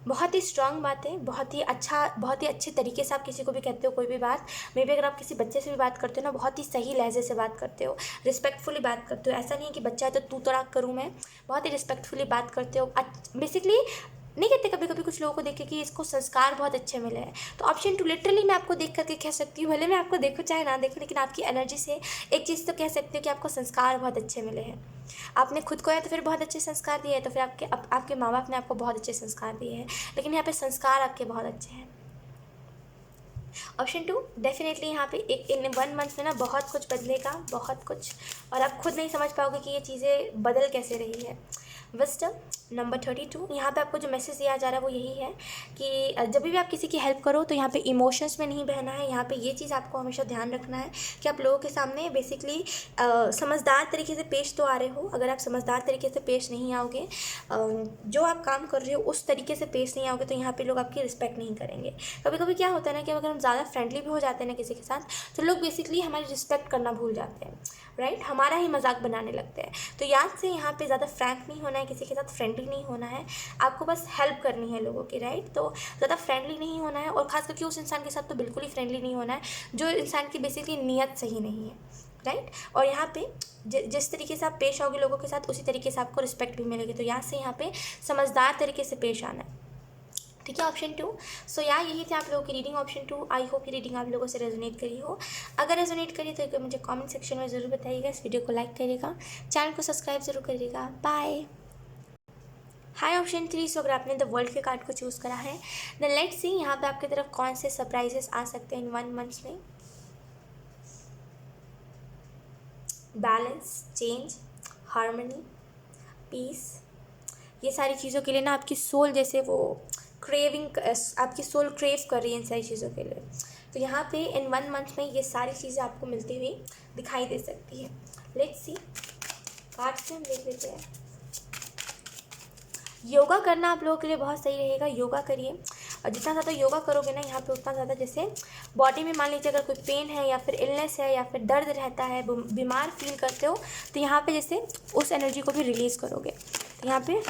बहुत ही स्ट्रांग बातें, बहुत ही अच्छे तरीके से आप किसी को भी कहते हो कोई भी बात। मे बी अगर आप किसी बच्चे से भी बात करते हो ना, बहुत ही सही लहजे से बात करते हो, रिस्पेक्टफुली बात करते हो। ऐसा नहीं है कि बच्चा है तो तू तड़ाक करूँ मैं, बहुत ही रिस्पेक्टफुली बात करते हो। बेसिकली नहीं कहते कभी कभी कुछ लोगों को देख के कि इसको संस्कार बहुत अच्छे मिले हैं, तो ऑप्शन 2 लिटरली मैं आपको देख करके कह सकती हूँ, भले मैं आपको देखूँ चाहे ना देखूँ, लेकिन आपकी एनर्जी से एक चीज़ तो कह सकती हूँ कि आपको संस्कार बहुत अच्छे मिले हैं। आपने खुद को है तो फिर बहुत अच्छे संस्कार दिए हैं, तो फिर आपके माँ बाप ने आपको बहुत अच्छे संस्कार दिए हैं, लेकिन यहाँ पे संस्कार आपके बहुत अच्छे हैं। ऑप्शन 2 डेफिनेटली यहाँ पे एक इन 1 मंथ में ना बहुत कुछ बदलेगा, बहुत कुछ, और आप खुद नहीं समझ पाओगे कि ये चीज़ें बदल कैसे रही है। विजडम नंबर 32, यहाँ पे आपको जो मैसेज दिया जा रहा है वो यही है कि जब भी आप किसी की हेल्प करो तो यहाँ पे इमोशंस में नहीं बहना है। यहाँ पे ये चीज़ आपको हमेशा ध्यान रखना है कि आप लोगों के सामने बेसिकली समझदार तरीके से पेश तो आ रहे हो। अगर आप समझदार तरीके से पेश नहीं आओगे, जो आप काम कर रहे हो उस तरीके से पेश नहीं आओगे, तो यहाँ पे लोग आपकी रिस्पेक्ट नहीं करेंगे। कभी कभी क्या होता है ना कि अगर हम ज़्यादा फ्रेंडली भी हो जाते हैं ना किसी के साथ, तो लोग बेसिकली हमारी रिस्पेक्ट करना भूल जाते हैं, राइट, हमारा ही मजाक बनाने लगते हैं। तो याद से यहाँ पे ज़्यादा फ्रैंक नहीं होना है, किसी के साथ फ्रेंडली नहीं होना है, आपको बस हेल्प करनी है लोगों की, राइट। तो ज़्यादा फ्रेंडली नहीं होना है, और ख़ास करके उस इंसान के साथ तो बिल्कुल ही फ्रेंडली नहीं होना है जो इंसान की बेसिकली नीयत सही नहीं है, राइट। और यहाँ पे जिस तरीके से आप पेश आओगे लोगों के साथ, उसी तरीके से आपको रिस्पेक्ट भी मिलेगी। तो यहाँ से यहाँ पे समझदार तरीके से पेश आना है, ठीक है। ऑप्शन 2, सो यार यही थी आप लोगों की रीडिंग ऑप्शन 2। आई होप ये रीडिंग आप लोगों से रेजोनेट करी हो। अगर रेजोनेट करी तो मुझे कमेंट सेक्शन में ज़रूर बताइएगा, इस वीडियो को लाइक करिएगा, चैनल को सब्सक्राइब जरूर करिएगा। बाय। हाई ऑप्शन 3, सो अगर आपने द वर्ल्ड के कार्ड को चूज़ करा है, देन लेट्स सी यहाँ पे आपकी तरफ कौन से सरप्राइजेस आ सकते हैं इन 1 मंथ में। बैलेंस, चेंज, हार्मनी, पीस, ये सारी चीज़ों के लिए ना आपकी सोल जैसे वो क्रेविंग, आपकी सोल क्रेव कर रही है इन सारी चीज़ों के लिए। तो यहाँ पे इन 1 मंथ में ये सारी चीज़ें आपको मिलती हुई दिखाई दे सकती है। लेट्स सी, कार्ड से हम देख लेते हैं। योगा करना आप लोगों के लिए बहुत सही रहेगा, योगा करिए, और जितना ज़्यादा योगा करोगे ना यहाँ पे उतना ज़्यादा, जैसे बॉडी में मान लीजिए अगर कोई पेन है या फिर इलनेस है या फिर दर्द रहता है, बीमार फील करते हो, तो यहाँ पे जैसे उस एनर्जी को भी रिलीज़ करोगे। तो यहाँ पे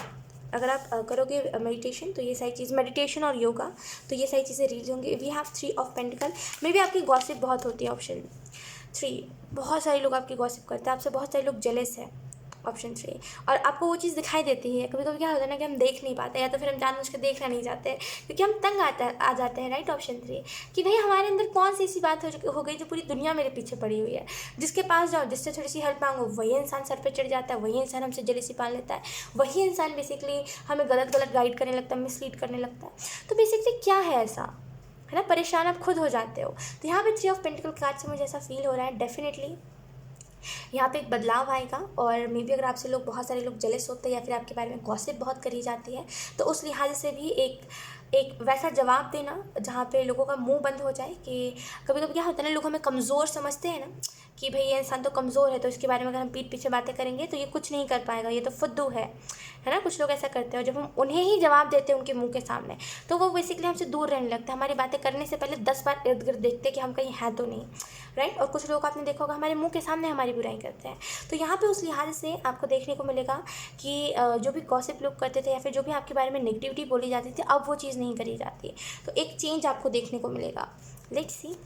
अगर आप करोगे मेडिटेशन, तो ये सारी चीज़, मेडिटेशन और योगा, तो ये सारी चीज़ें रिलीज होंगी। वी हैव 3 ऑफ पेंटिकल, मे भी आपकी गॉसिप बहुत होती है। ऑप्शन 3, बहुत सारे लोग आपकी गॉसिप करते हैं, आपसे बहुत सारे लोग जेलस है। ऑप्शन 3, और आपको वो चीज़ दिखाई देती है। कभी कभी क्या होता है ना कि हम देख नहीं पाते, या तो फिर हम जानबूझ के देखना नहीं चाहते क्योंकि हम तंग आ जाते हैं, राइट। ऑप्शन 3, कि भाई हमारे अंदर कौन सी ऐसी बात हो गई जो पूरी दुनिया मेरे पीछे पड़ी हुई है, जिसके पास जाओ, जिससे थोड़ी सी हेल्प मांगो, वही इंसान सर पे चढ़ जाता है, वही इंसान हमसे जेलसी पाल लेता है, वही इंसान बेसिकली हमें गलत गाइड करने लगता है, मिसलीड करने लगता है। तो बेसिकली क्या है ऐसा, है ना, परेशान आप खुद हो जाते हो। तो यहाँ पे 3 ऑफ पेंटिकल कार्ड से मुझे ऐसा फील हो रहा है, डेफिनेटली यहाँ पे एक बदलाव आएगा। और मे बी अगर आपसे लोग, बहुत सारे लोग जेलस होते हैं या फिर आपके बारे में गॉसिप बहुत करी जाती है, तो उस लिहाज से भी एक वैसा जवाब देना जहाँ पे लोगों का मुंह बंद हो जाए। कि कभी कभी क्या होता है ना, लोग हमें कमज़ोर समझते हैं ना, कि भाई ये इंसान तो कमज़ोर है, तो इसके बारे में अगर हम पीठ पीछे बातें करेंगे तो ये कुछ नहीं कर पाएगा, ये तो फुद्दू है ना। कुछ लोग ऐसा करते हैं, और जब हम उन्हें ही जवाब देते हैं उनके मुंह के सामने, तो वो बेसिकली हमसे दूर रहने लगता है। हमारी बातें करने से पहले 10 बार इर्द गिर्द देखते हैं कि हम कहीं हैं तो नहीं, राइट। और कुछ लोग आपने देखा होगा हमारे मुंह के सामने हमारी बुराई करते हैं। तो यहाँ पे उस लिहाज से आपको देखने को मिलेगा कि जो भी गॉसिप लोग करते थे या फिर जो भी आपके बारे में नेगेटिविटी बोली जाती थी, अब वो चीज़ नहीं करी जाती। तो एक चेंज आपको देखने को मिलेगा। लेट्स सी,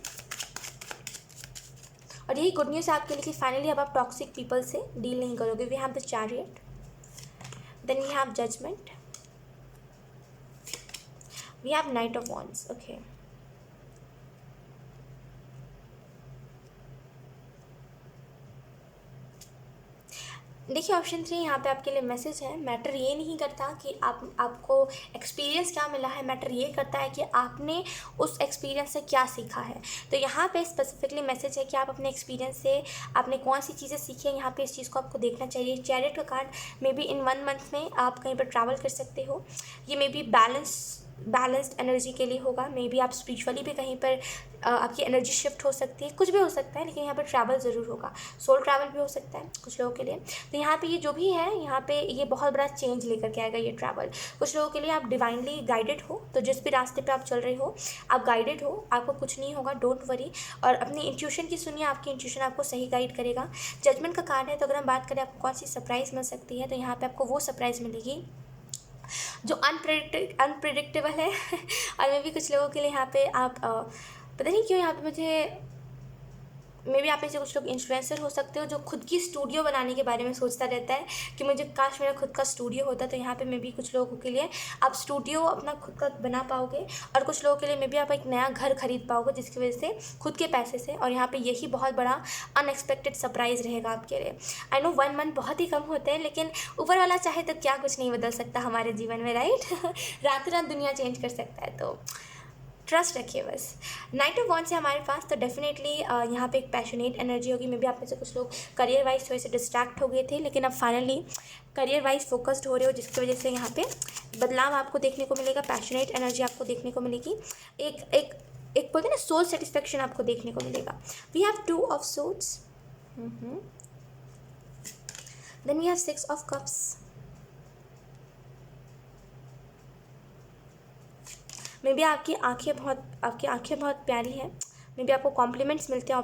और यही गुड न्यूज़ है आपके लिए कि फाइनली अब आप टॉक्सिक पीपल से डील नहीं करोगे। We have the chariot, then we have judgement, we have knight of wands. Okay, देखिए ऑप्शन 3 यहाँ पे आपके लिए मैसेज है। मैटर ये नहीं करता कि आपको एक्सपीरियंस क्या मिला है, मैटर ये करता है कि आपने उस एक्सपीरियंस से क्या सीखा है। तो यहाँ पे स्पेसिफिकली मैसेज है कि आप अपने एक्सपीरियंस से आपने कौन सी चीज़ें सीखी हैं, यहाँ पे इस चीज़ को आपको देखना चाहिए। चैरियट का card may be in 1 month में आप कहीं पर ट्रैवल कर सकते हो। ये मे बी बैलेंस्ड एनर्जी के लिए होगा। मे बी आप स्पिरिचुअली भी कहीं पर आपकी एनर्जी शिफ्ट हो सकती है, कुछ भी हो सकता है, लेकिन यहाँ पर ट्रैवल ज़रूर होगा। सोल ट्रैवल भी हो सकता है कुछ लोगों के लिए। तो यहाँ पे ये जो भी है, यहाँ पे ये बहुत बड़ा चेंज लेकर के आएगा ये ट्रैवल। कुछ लोगों के लिए आप डिवाइनली गाइडेड हो, तो जिस भी रास्ते पे आप चल रहे हो आप गाइडेड हो, आपको कुछ नहीं होगा, डोंट वरी। और अपनी इंट्यूशन की सुनिए, आपकी इंट्यूशन आपको सही गाइड करेगा। जजमेंट का कार्ड है, तो अगर हम बात करें आपको कौन सी सरप्राइज़ मिल सकती है, तो यहाँ पर आपको वो सरप्राइज़ मिलेगी जो अनप्रिडिक्टेबल है। और मे भी कुछ लोगों के लिए यहाँ पे आप पता नहीं क्यों यहाँ पे मुझे मे बी आप में से कुछ लोग इन्फ्लुएंसर हो सकते हो जो खुद की स्टूडियो बनाने के बारे में सोचता रहता है कि मुझे काश मेरा खुद का स्टूडियो होता। तो यहाँ पे मे बी कुछ लोगों के लिए आप स्टूडियो अपना खुद का बना पाओगे, और कुछ लोगों के लिए मे बी आप एक नया घर खरीद पाओगे जिसकी वजह से खुद के पैसे से। और यहाँ पे यही बहुत बड़ा अनएक्सपेक्टेड सरप्राइज़ रहेगा आपके लिए। आई नो 1 मंथ बहुत ही कम होते हैं, लेकिन ऊपर वाला चाहे तो क्या कुछ नहीं बदल सकता हमारे जीवन में, राइट। रातों रात दुनिया चेंज कर सकता है, तो ट्रस्ट रखिए बस। नाइट ऑफ वॉन्ड्स है हमारे पास, तो डेफिनेटली यहाँ पे एक पैशनेट एनर्जी होगी। मे बी आप में से कुछ लोग करियर वाइज थोड़े से डिस्ट्रैक्ट हो गए थे, लेकिन अब फाइनली करियर वाइज फोकस्ड हो रहे हो, जिसकी वजह से यहाँ पे बदलाव आपको देखने को मिलेगा। पैशनेट एनर्जी आपको देखने को मिलेगी। एक एक एक बोलते हैं ना, सोल सेटिस्फेक्शन आपको देखने को मिलेगा। We have 2 of swords, then we have 6 of cups. Maybe आपकी आंखें बहुत प्यारी हैं। मे बी आपको कॉम्प्लीमेंट्स मिलते हैं।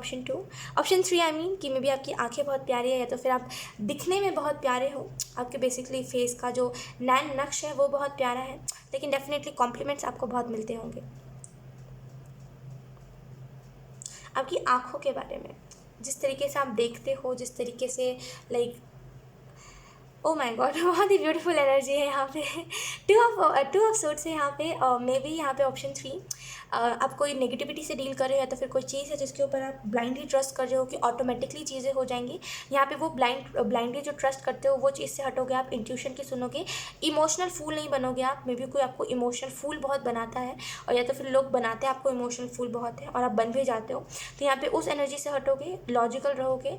ऑप्शन 3 आई मीन कि मे बी आपकी आंखें बहुत प्यारी है, या तो फिर आप दिखने में बहुत प्यारे हो। आपके बेसिकली फेस का जो नैन नक्श है वो बहुत प्यारा है, लेकिन डेफिनेटली कॉम्प्लीमेंट्स आपको बहुत मिलते होंगे। आपकी आँखों के बारे में, जिस तरीके से आप देखते हो, जिस तरीके से लाइक ओ माय गॉड, बहुत ही ब्यूटीफुल एनर्जी है यहाँ पे। टू ऑफ सोर्ड्स है यहाँ पे। मे बी यहाँ पे ऑप्शन 3 आप कोई नेगेटिविटी से डील कर रहे हो, या तो फिर कोई चीज़ है जिसके ऊपर आप ब्लाइंडली ट्रस्ट कर रहे हो कि ऑटोमेटिकली चीज़ें हो जाएंगी। यहाँ पे वो ब्लाइंडली जो ट्रस्ट करते हो वो चीज़ से हटोगे, आप इंट्यूशन की सुनोगे। इमोशनल फूल नहीं बनोगे आप। मे बी कोई आपको इमोशनल फूल बहुत बनाता है, और या तो फिर लोग बनाते हैं आपको इमोशनल फूल बहुत है और आप बन भी जाते हो। तो यहाँ पे उस एनर्जी से हटोगे, लॉजिकल रहोगे।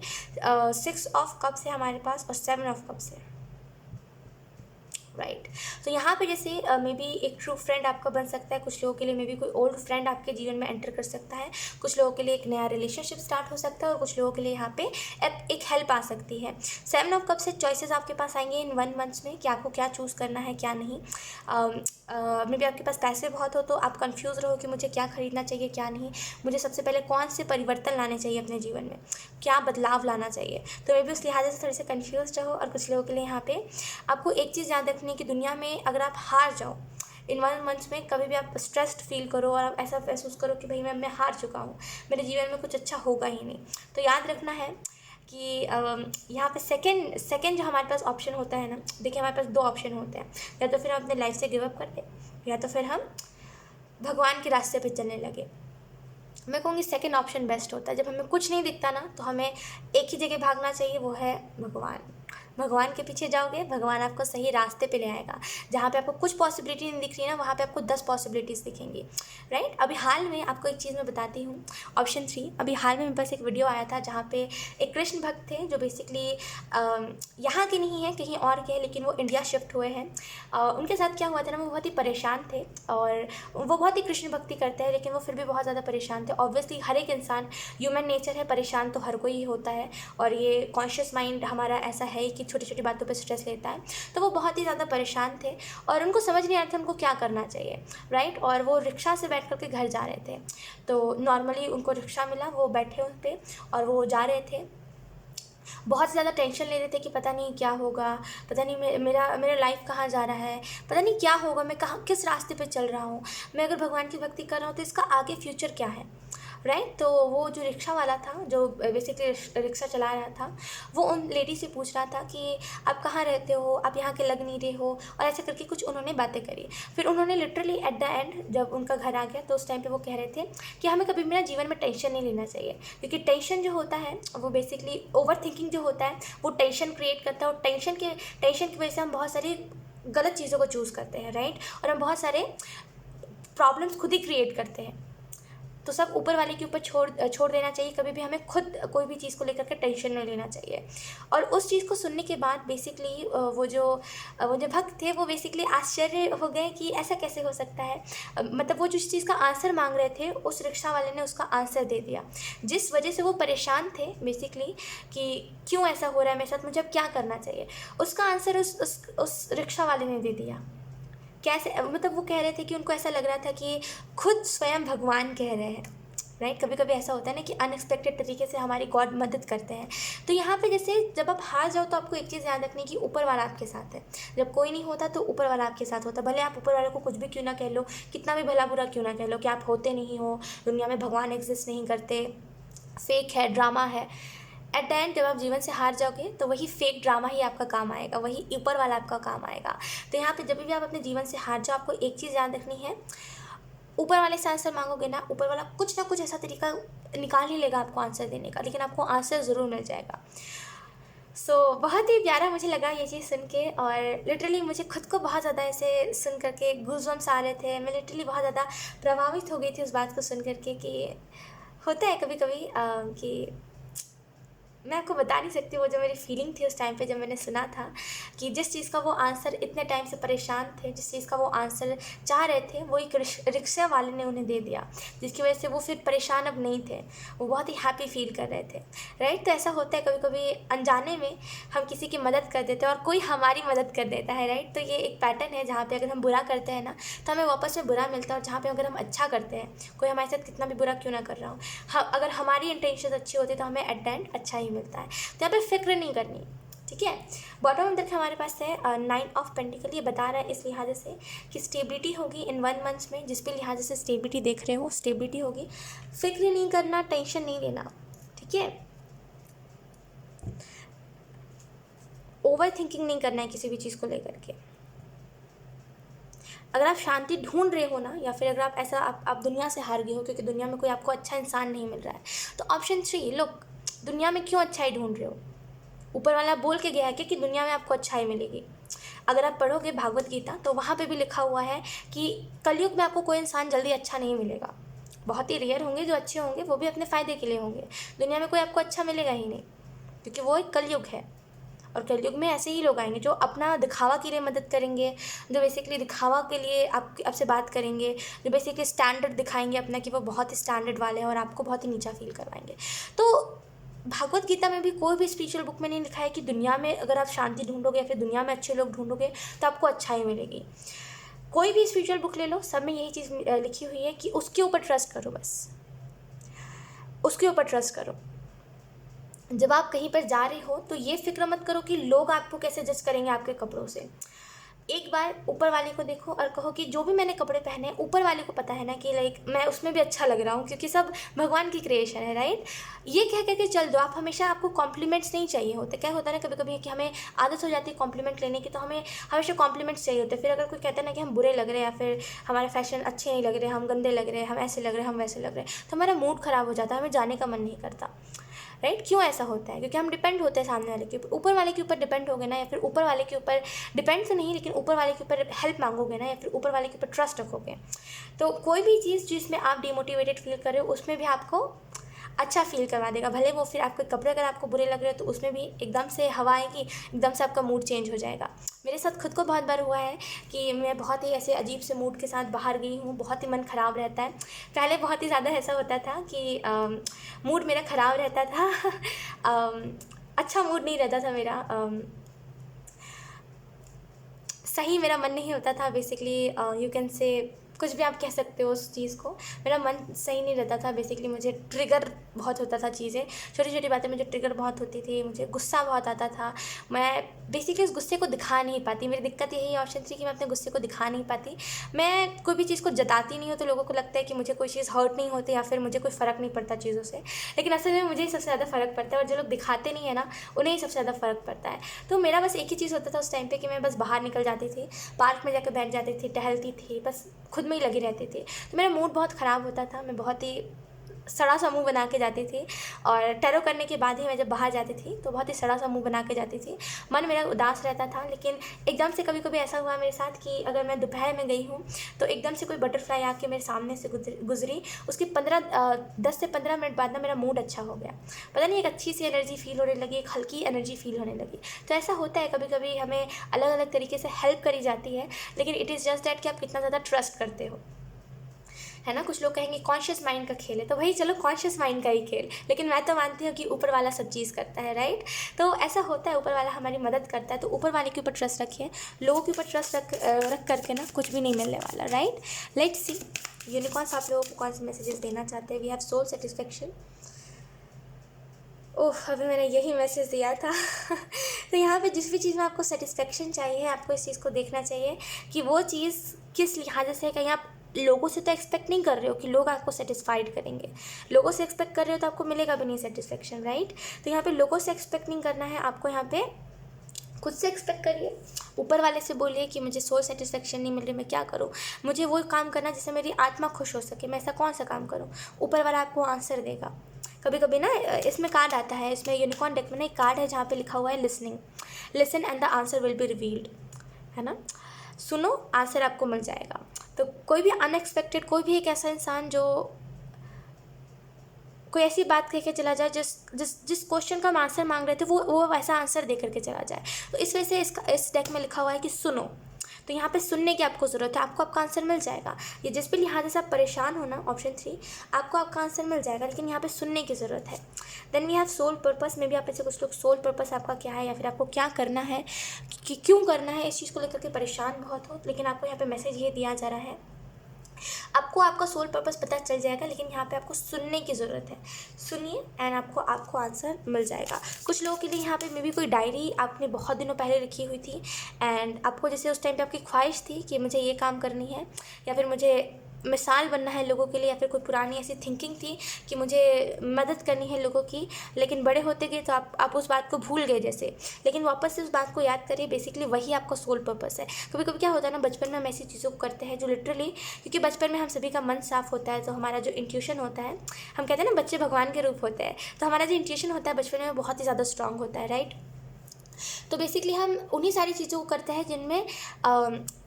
6 ऑफ कप्स है हमारे पास और 7 ऑफ कप्स है, राइट। तो यहाँ पे जैसे मे बी एक ट्रू फ्रेंड आपका बन सकता है। कुछ लोगों के लिए मे बी कोई ओल्ड फ्रेंड आपके जीवन में एंटर कर सकता है। कुछ लोगों के लिए एक नया रिलेशनशिप स्टार्ट हो सकता है, और कुछ लोगों के लिए यहाँ पे एक हेल्प आ सकती है। 7 ऑफ कप से चॉइसेस आपके पास आएंगे इन 1 मंथ्स में कि आपको क्या चूज़ करना है क्या नहीं। मे बी आपके पास पैसे बहुत हो तो आप कन्फ्यूज़ रहो कि मुझे क्या खरीदना चाहिए क्या नहीं, मुझे सबसे पहले कौन से परिवर्तन लाने चाहिए अपने जीवन में, क्या बदलाव लाना चाहिए। तो मे बी उस लिहाजे से थोड़े से कन्फ्यूज़ रहो। और कुछ लोगों के लिए यहाँ पे आपको एक चीज़ याद रखनी कि दुनिया में अगर आप हार जाओ इन 1 मंथ्स में, कभी भी आप स्ट्रेस्ड फील करो और आप ऐसा महसूस करो कि भाई मैं हार चुका हूँ, मेरे जीवन में कुछ अच्छा होगा ही नहीं, तो याद रखना है कि यहाँ पे सेकंड जो हमारे पास ऑप्शन होता है ना, देखिए हमारे पास 2 ऑप्शन होते हैं। या तो फिर हम अपने लाइफ से गिव अप कर दें, या तो फिर हम भगवान के रास्ते पे चलने लगे। मैं कहूँगी सेकंड ऑप्शन बेस्ट होता है। जब हमें कुछ नहीं दिखता ना, तो हमें एक ही जगह भागना चाहिए, वो है भगवान के पीछे जाओगे, भगवान आपको सही रास्ते पे ले आएगा। जहाँ पे आपको कुछ पॉसिबिलिटी नहीं दिख रही है ना, वहाँ पे आपको 10 पॉसिबिलिटीज़ दिखेंगी, राइट। अभी हाल में आपको एक चीज़ मैं बताती हूँ। ऑप्शन 3, अभी हाल में मेरे पास एक वीडियो आया था जहाँ पे एक कृष्ण भक्त थे जो बेसिकली यहाँ के नहीं है, कहीं और के हैं, लेकिन वो इंडिया शिफ्ट हुए हैं। उनके साथ क्या हुआ था ना, वो बहुत ही परेशान थे, और वो बहुत ही कृष्ण भक्ति करते हैं, लेकिन वो फिर भी बहुत ज़्यादा परेशान थे। ऑब्वियसली हर एक इंसान, ह्यूमन नेचर है, परेशान तो हर कोई ही होता है, और ये कॉन्शियस माइंड हमारा ऐसा है कि छोटी छोटी बातों पे स्ट्रेस लेता है। तो वो बहुत ही ज़्यादा परेशान थे और उनको समझ नहीं आ रहा था उनको क्या करना चाहिए, राइट। और वो रिक्शा से बैठ करके घर जा रहे थे। तो नॉर्मली उनको रिक्शा मिला, वो बैठे उन पर और वो जा रहे थे। बहुत ज़्यादा टेंशन ले रहे थे कि पता नहीं क्या होगा, पता नहीं मेरा लाइफ कहाँ जा रहा है, पता नहीं क्या होगा, मैं किस रास्ते पे चल रहा हूँ, मैं अगर भगवान की भक्ति कर रहा हूँ तो इसका आगे फ्यूचर क्या है, राइट। तो वो जो रिक्शा वाला था, जो बेसिकली रिक्शा चला रहा था, वो उन लेडी से पूछ रहा था कि आप कहाँ रहते हो, आप यहाँ के लग नहीं रहे हो, और ऐसे करके कुछ उन्होंने बातें करी। फिर उन्होंने लिटरली एट द एंड जब उनका घर आ गया तो उस टाइम पे वो कह रहे थे कि हमें कभी भी ना जीवन में टेंशन नहीं लेना चाहिए, क्योंकि टेंशन जो होता है वो बेसिकली ओवर थिंकिंग जो होता है वो टेंशन क्रिएट करता है, और टेंशन की वजह से हम बहुत सारी गलत चीज़ों को चूज़ करते हैं, राइट। और हम बहुत सारे प्रॉब्लम्स खुद ही क्रिएट करते हैं। तो सब ऊपर वाले के ऊपर छोड़ देना चाहिए। कभी भी हमें खुद कोई भी चीज़ को लेकर के टेंशन नहीं लेना चाहिए। और उस चीज़ को सुनने के बाद बेसिकली वो जो भक्त थे वो बेसिकली आश्चर्य हो गए कि ऐसा कैसे हो सकता है। मतलब वो जिस चीज़ का आंसर मांग रहे थे उस रिक्शा वाले ने उसका आंसर दे दिया, जिस वजह से वो परेशान थे बेसिकली कि क्यों ऐसा हो रहा है मेरे साथ, मुझे अब क्या करना चाहिए। उसका आंसर उस रिक्शा वाले ने दे दिया। कैसे, मतलब वो कह रहे थे कि उनको ऐसा लग रहा था कि खुद स्वयं भगवान कह रहे हैं, राइट। कभी कभी ऐसा होता है ना कि अनएक्सपेक्टेड तरीके से हमारी गॉड मदद करते हैं। तो यहाँ पे जैसे जब आप हार जाओ तो आपको एक चीज़ याद रखनी कि ऊपर वाला आपके साथ है। जब कोई नहीं होता तो ऊपर वाला आपके साथ होता है। भले आप ऊपर वाले को कुछ भी क्यों ना कह लो, कितना भी भला बुरा क्यों ना कह लो कि आप होते नहीं हो, दुनिया में भगवान एग्जिस्ट नहीं करते, फेक है, ड्रामा है, एट द एंड जब आप जीवन से हार जाओगे तो वही फेक ड्रामा ही आपका काम आएगा, वही ऊपर वाला आपका काम आएगा। तो यहाँ पे जब भी आप अपने जीवन से हार जाओ, आपको एक चीज़ याद रखनी है, ऊपर वाले से आंसर मांगोगे ना, ऊपर वाला कुछ ना कुछ ऐसा तरीका निकाल ही लेगा आपको आंसर देने का, लेकिन आपको आंसर ज़रूर मिल जाएगा। बहुत ही प्यारा मुझे लगा ये चीज़ सुन के, और लिटरली मुझे खुद को बहुत ज़्यादा ऐसे सुन करके गूज़बम्स आ रहे थे। मैं लिटरली बहुत ज़्यादा प्रभावित हो गई थी उस बात को सुन करके कि होता है कभी कभी कि मैं आपको बता नहीं सकती वो जो मेरी फीलिंग थी उस टाइम पे जब मैंने सुना था कि जिस चीज़ का वो आंसर इतने टाइम से परेशान थे, जिस चीज़ का वो आंसर चाह रहे थे, वो एक रिक्शा वाले ने उन्हें दे दिया, जिसकी वजह से वो फिर परेशान अब नहीं थे, वो बहुत ही हैप्पी फील कर रहे थे, राइट। तो ऐसा होता है कभी कभी अनजाने में हम किसी की मदद कर देते हैं और कोई हमारी मदद कर देता है, राइट। तो ये एक पैटर्न है जहाँ पर अगर हम बुरा करते हैं ना तो हमें वापस में बुरा मिलता है, और जहाँ पर अगर हम अच्छा करते हैं, कोई हमारे साथ कितना भी बुरा क्यों ना कर रहा हो, अगर हमारी इंटेंशन अच्छी होती है तो हमें एट द एंड अच्छा ही मिलता है। तो यहाँ पे फिक्र नहीं करनी, ठीक है। बॉटम में देखिए हमारे पास है 9 ऑफ पेंटिकल। ये बता रहा है इस लिहाज से कि स्टेबिलिटी होगी इन 1 मंथ में, जिस भी लिहाज से स्टेबिलिटी देख रहे हो स्टेबिलिटी होगी। फिक्र नहीं करना, टेंशन नहीं लेना, ठीक है। ओवर थिंकिंग नहीं करना है किसी भी चीज़ को लेकर के। अगर आप शांति ढूंढ रहे हो ना, या फिर अगर आप ऐसा आप दुनिया से हार गए हो क्योंकि दुनिया में कोई आपको अच्छा इंसान नहीं मिल रहा है, तो ऑप्शन 3, लोग दुनिया में क्यों अच्छाई ढूंढ रहे हो? ऊपर वाला बोल के गया है कि दुनिया में आपको अच्छाई मिलेगी। अगर आप पढ़ोगे भागवत गीता तो वहाँ पे भी लिखा हुआ है कि कलयुग में आपको कोई इंसान जल्दी अच्छा नहीं मिलेगा। बहुत ही रेयर होंगे जो अच्छे होंगे, वो भी अपने फ़ायदे के लिए होंगे। दुनिया में कोई आपको अच्छा मिलेगा ही नहीं, क्योंकि वो एक कलयुग है। और कलयुग में ऐसे ही लोग आएंगे जो अपना दिखावा के लिए मदद करेंगे, जो बेसिकली दिखावा के लिए आपसे बात करेंगे, जो बेसिकली स्टैंडर्ड दिखाएंगे अपना कि वो बहुत ही स्टैंडर्ड वाले हैं और आपको बहुत ही नीचा फील करवाएंगे। तो भागवत गीता में भी कोई भी स्पिरिचुअल बुक में नहीं लिखा है कि दुनिया में अगर आप शांति ढूंढोगे या फिर दुनिया में अच्छे लोग ढूंढोगे तो आपको अच्छाई मिलेगी। कोई भी स्पिरिचुअल बुक ले लो, सब में यही चीज़ लिखी हुई है कि उसके ऊपर ट्रस्ट करो, बस उसके ऊपर ट्रस्ट करो। जब आप कहीं पर जा रहे हो तो ये फिक्र मत करो कि लोग आपको कैसे जज करेंगे आपके कपड़ों से। एक बार ऊपर वाले को देखो और कहो कि जो भी मैंने कपड़े पहने ऊपर वाले को पता है ना कि लाइक मैं उसमें भी अच्छा लग रहा हूँ, क्योंकि सब भगवान की क्रिएशन है, राइट। ये कह के चल दो आप। हमेशा आपको कॉम्प्लीमेंट्स नहीं चाहिए होते। क्या होता है ना कभी कभी कि हमें आदत हो जाती है कॉम्प्लीमेंट लेने की, तो हमें हमेशा कॉम्प्लीमेंट्स चाहिए होते हैं। फिर अगर कोई कहता है ना कि हम बुरे लग रहे हैं या फिर हमारे फैशन अच्छे नहीं लग रहे, हम गंदे लग रहे हैं, हम ऐसे लग रहे हैं, हम वैसे लग रहे हैं, तो हमारा मूड ख़राब हो जाता है, हमें जाने का मन नहीं करता, राइट। क्यों ऐसा होता है? क्योंकि हम डिपेंड होते हैं सामने वाले के ऊपर। ऊपर वाले के ऊपर डिपेंड हो गए ना, या फिर ऊपर वाले के ऊपर डिपेंड तो नहीं, लेकिन ऊपर वाले के ऊपर हेल्प मांगोगे ना, या फिर ऊपर वाले के ऊपर ट्रस्ट रखोगे, तो कोई भी चीज़ जिसमें आप डिमोटिवेटेड फील कर रहे हो उसमें भी आपको अच्छा फील करवा देगा। भले वो फिर आपके कपड़े अगर आपको बुरे लग रहे हो तो उसमें भी एकदम से हवा आएगी, एकदम से आपका मूड चेंज हो जाएगा। मेरे साथ खुद को बहुत बार हुआ है कि मैं बहुत ही ऐसे अजीब से मूड के साथ बाहर गई हूँ, बहुत ही मन ख़राब रहता है। पहले बहुत ही ज़्यादा ऐसा होता था कि मूड मेरा ख़राब रहता था अच्छा मूड नहीं रहता था मेरा, सही मेरा मन नहीं होता था बेसिकली, यू कैन से कुछ भी आप कह सकते हो उस चीज़ को। मेरा मन सही नहीं रहता था, बेसिकली मुझे ट्रिगर बहुत होता था चीज़ें, छोटी छोटी बातें मुझे ट्रिगर बहुत होती थी, मुझे गुस्सा बहुत आता था। मैं बेसिकली उस गुस्से को दिखा नहीं पाती, मेरी दिक्कत यही ऑप्शन थी कि मैं अपने गुस्से को दिखा नहीं पाती। मैं कोई भी चीज़ को जताती नहीं हूँ तो लोगों को लगता है कि मुझे कोई चीज़ हर्ट नहीं होती या फिर मुझे कोई फ़र्क नहीं पड़ता चीज़ों से, लेकिन असल में मुझे ही सबसे ज़्यादा फ़र्क पड़ता है, और जो लोग दिखाते नहीं है ना उन्हें ही सबसे ज़्यादा फ़र्क पड़ता है। तो मेरा बस एक ही चीज़ होता था उस टाइम पे कि मैं बस बाहर निकल जाती थी, पार्क में जाकर बैठ जाती थी, टहलती थी, बस खुद में ही लगी रहती थी। तो मेरा मूड बहुत ख़राब होता था, मैं बहुत ही सड़ा सा मुँह बना के जाती थी, और टैरो करने के बाद ही मैं जब बाहर जाती थी तो बहुत ही सड़ा सा मुँह बना के जाती थी। मन मेरा उदास रहता था, लेकिन एकदम से कभी कभी ऐसा हुआ मेरे साथ कि अगर मैं दोपहर में गई हूँ तो एकदम से कोई बटरफ्लाई आके मेरे सामने से गुजरी, उसके 10 से 15 मिनट बाद ना मेरा मूड अच्छा हो गया। पता नहीं, एक अच्छी सी एनर्जी फील होने लगी, एक हल्की एनर्जी फील होने लगी। तो ऐसा होता है कभी कभी, हमें अलग अलग तरीके से हेल्प करी जाती है, लेकिन इट इज़ जस्ट दैट कि आप कितना ज़्यादा ट्रस्ट करते हो, है ना। कुछ लोग कहेंगे कॉन्शियस माइंड का खेल है, तो वही चलो कॉन्शियस माइंड का ही खेल, लेकिन मैं तो मानती हूँ कि ऊपर वाला सब चीज़ करता है, राइट। तो ऐसा होता है, ऊपर वाला हमारी मदद करता है, तो ऊपर वाले के ऊपर ट्रस्ट रखिए। लोगों के ऊपर ट्रस्ट रख करके ना कुछ भी नहीं मिलने वाला, राइट। लेट्स सी यूनिकॉर्न्स आप लोगों को कौन से मैसेजेस देना चाहते हैं। We have soul satisfaction. Oh, अभी मैंने यही मैसेज दिया था तो यहाँ पे जिस भी चीज़ में आपको सेटिस्फेक्शन चाहिए, आपको इस चीज़ को देखना चाहिए कि वो चीज़ किस लिहाज से है। कहीं आप लोगों से तो एक्सपेक्ट नहीं कर रहे हो कि लोग आपको सेटिस्फाइड करेंगे, लोगों से एक्सपेक्ट कर रहे हो तो आपको मिलेगा भी नहीं सेटिस्फेक्शन, राइट। तो यहाँ पे लोगों से एक्सपेक्ट नहीं करना है आपको, यहाँ पे खुद से एक्सपेक्ट करिए। ऊपर वाले से बोलिए कि मुझे सोल सेटिस्फेक्शन नहीं मिल रही, मैं क्या करूँ, मुझे वो काम करना जिससे मेरी आत्मा खुश हो सके, मैं ऐसा कौन सा काम करूँ। ऊपर वाला आपको आंसर देगा। कभी कभी ना इसमें कार्ड आता है, इसमें यूनिकॉर्न डेक में ना एक कार्ड है जहाँ पे लिखा हुआ है listening, listen and the answer will be revealed, है ना। सुनो, आंसर आपको मिल जाएगा। तो कोई भी अनएक्सपेक्टेड, कोई भी एक ऐसा इंसान जो कोई ऐसी बात कह के चला जाए जिस जिस जिस क्वेश्चन का हम आंसर मांग रहे थे वो वैसा आंसर दे करके चला जाए, तो इस वजह से इस डेक में लिखा हुआ है कि सुनो। तो यहाँ पे सुनने की आपको ज़रूरत है, आपको आपका आंसर मिल जाएगा। ये जिस भी लिहाज से आप परेशान हो ना, ऑप्शन 3, आपको आपका आंसर मिल जाएगा, लेकिन यहाँ पे सुनने की ज़रूरत है। Then we have soul purpose में भी आप ऐसे कुछ लोग सोल पर्पस आपका क्या है, या फिर आपको क्या करना है, कि क्यों करना है, इस चीज़ को लेकर के परेशान बहुत हो, लेकिन आपको यहाँ पे मैसेज ये दिया जा रहा है, आपको आपका सोल पर्पस पता चल जाएगा, लेकिन यहाँ पे आपको सुनने की ज़रूरत है। सुनिए एंड आपको आंसर मिल जाएगा। कुछ लोगों के लिए यहाँ पे मे बी कोई डायरी आपने बहुत दिनों पहले लिखी हुई थी, एंड आपको जैसे उस टाइम पे आपकी ख्वाहिश थी कि मुझे ये काम करनी है, या फिर मुझे मिसाल बनना है लोगों के लिए, या फिर कोई पुरानी ऐसी थिंकिंग थी कि मुझे मदद करनी है लोगों की, लेकिन बड़े होते गए तो आप उस बात को भूल गए जैसे, लेकिन वापस से उस बात को याद करिए। बेसिकली वही आपका सोल पर्पस है। कभी कभी क्या होता है ना, बचपन में हम ऐसी चीज़ों को करते हैं जो लिटरली, क्योंकि बचपन में हम सभी का मन साफ होता है, तो हमारा जो इंट्यूशन होता है, हम कहते हैं ना बच्चे भगवान के रूप होते हैं, तो हमारा जो इंट्यूशन होता है बचपन में बहुत ही ज़्यादा स्ट्रांग होता है, राइट। तो बेसिकली हम उन्हीं सारी चीज़ों को करते हैं जिनमें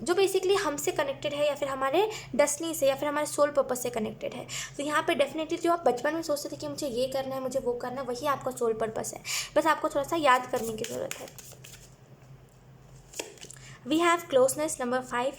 जो बेसिकली हमसे कनेक्टेड है, या फिर हमारे डेस्टिनी से, या फिर हमारे सोल पर्पस से कनेक्टेड है। तो यहाँ पे डेफिनेटली जो आप बचपन में सोचते थे कि मुझे ये करना है, मुझे वो करना है, वही आपका सोल पर्पस है, बस आपको थोड़ा सा याद करने की ज़रूरत है। We have closeness number 5.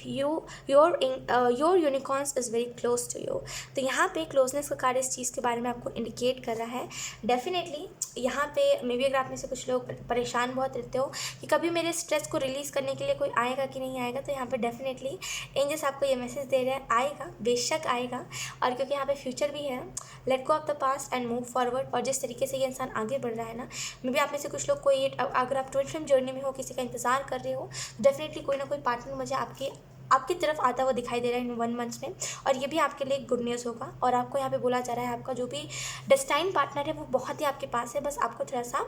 Your unicorns is very close to you. तो यहाँ पे क्लोजनेस का कार्ड इस चीज़ के बारे में आपको इंडिकेट कर रहा है। डेफिनेटली यहाँ पे मे बी अगर आप में से कुछ लोग परेशान बहुत रहते हो कि कभी मेरे स्ट्रेस को रिलीज़ करने के लिए कोई आएगा कि नहीं आएगा, तो यहाँ पे डेफिनेटली एंजल्स आपको ये मैसेज दे रहे हैं, आएगा, बेशक आएगा। और क्योंकि यहाँ पे फ्यूचर भी है, let go of the past and move forward. और जिस तरीके से ये इंसान आगे बढ़ रहा है ना, मे बी आप में से कुछ लोग कोई, अगर आप ट्विन फ्लेम जर्नी में हो, किसी का इंतजार कर रहे हो, डेफिनेटली कोई ना कोई पार्टनर मुझे आपकी तरफ आता हुआ दिखाई दे रहा है इन 1 मंथ में, और ये भी आपके लिए गुड न्यूज़ होगा। और आपको यहाँ पे बोला जा रहा है आपका जो भी डेस्टाइन पार्टनर है वो बहुत ही आपके पास है, बस आपको थोड़ा सा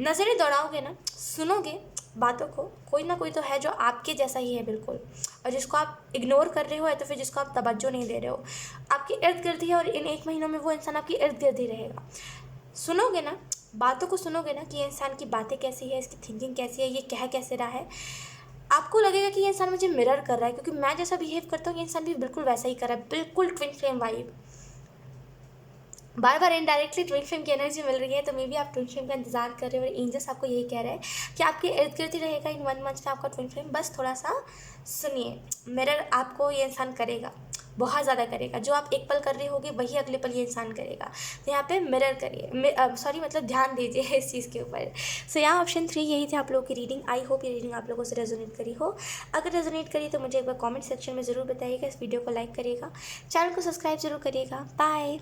नज़रें दौड़ाओगे ना, सुनोगे बातों को, कोई ना कोई तो है जो आपके जैसा ही है बिल्कुल, और जिसको आप इग्नोर कर रहे हो, या तो फिर जिसको आप तवज्जो नहीं दे रहे हो, आपके इर्द गिर्द ही, और इन 1 महीनों में वो इंसान आपके इर्द गिर्द ही रहेगा। सुनोगे ना, बातों को सुनोगे ना कि ये इंसान की बातें कैसी है, इसकी थिंकिंग कैसी है, ये कह कैसे रहा है, आपको लगेगा कि ये इंसान मुझे मिरर कर रहा है, क्योंकि मैं जैसा बिहेव करता हूँ ये इंसान भी बिल्कुल वैसा ही कर रहा है, बिल्कुल ट्विन फ्लेम वाइब। बार बार इनडायरेक्टली ट्विन फ्लेम की एनर्जी मिल रही है, तो मे बी आप ट्विन फ्लेम का इंतजार कर रहे हो, और एंजल्स आपको यही कह रहे हैं कि आपके इर्द गिर्द ही रहेगा इन 1 मंथ में आपका ट्विन फ्लेम। बस थोड़ा सा सुनिए, मिरर आपको ये इंसान करेगा, बहुत ज़्यादा करेगा। जो आप एक पल कर रहे होगे वही अगले पल ये इंसान करेगा। तो यहाँ पे मिरर करिए, सॉरी मतलब ध्यान दीजिए इस चीज़ के ऊपर। सो यहाँ ऑप्शन 3 यही थे आप लोगों की रीडिंग। आई होप ये रीडिंग आप लोगों से रेजोनेट करी हो। अगर रेजोनेट करी तो मुझे एक बार कमेंट सेक्शन में ज़रूर बताइएगा। इस वीडियो को लाइक करिएगा, चैनल को सब्सक्राइब जरूर करिएगा। बाय।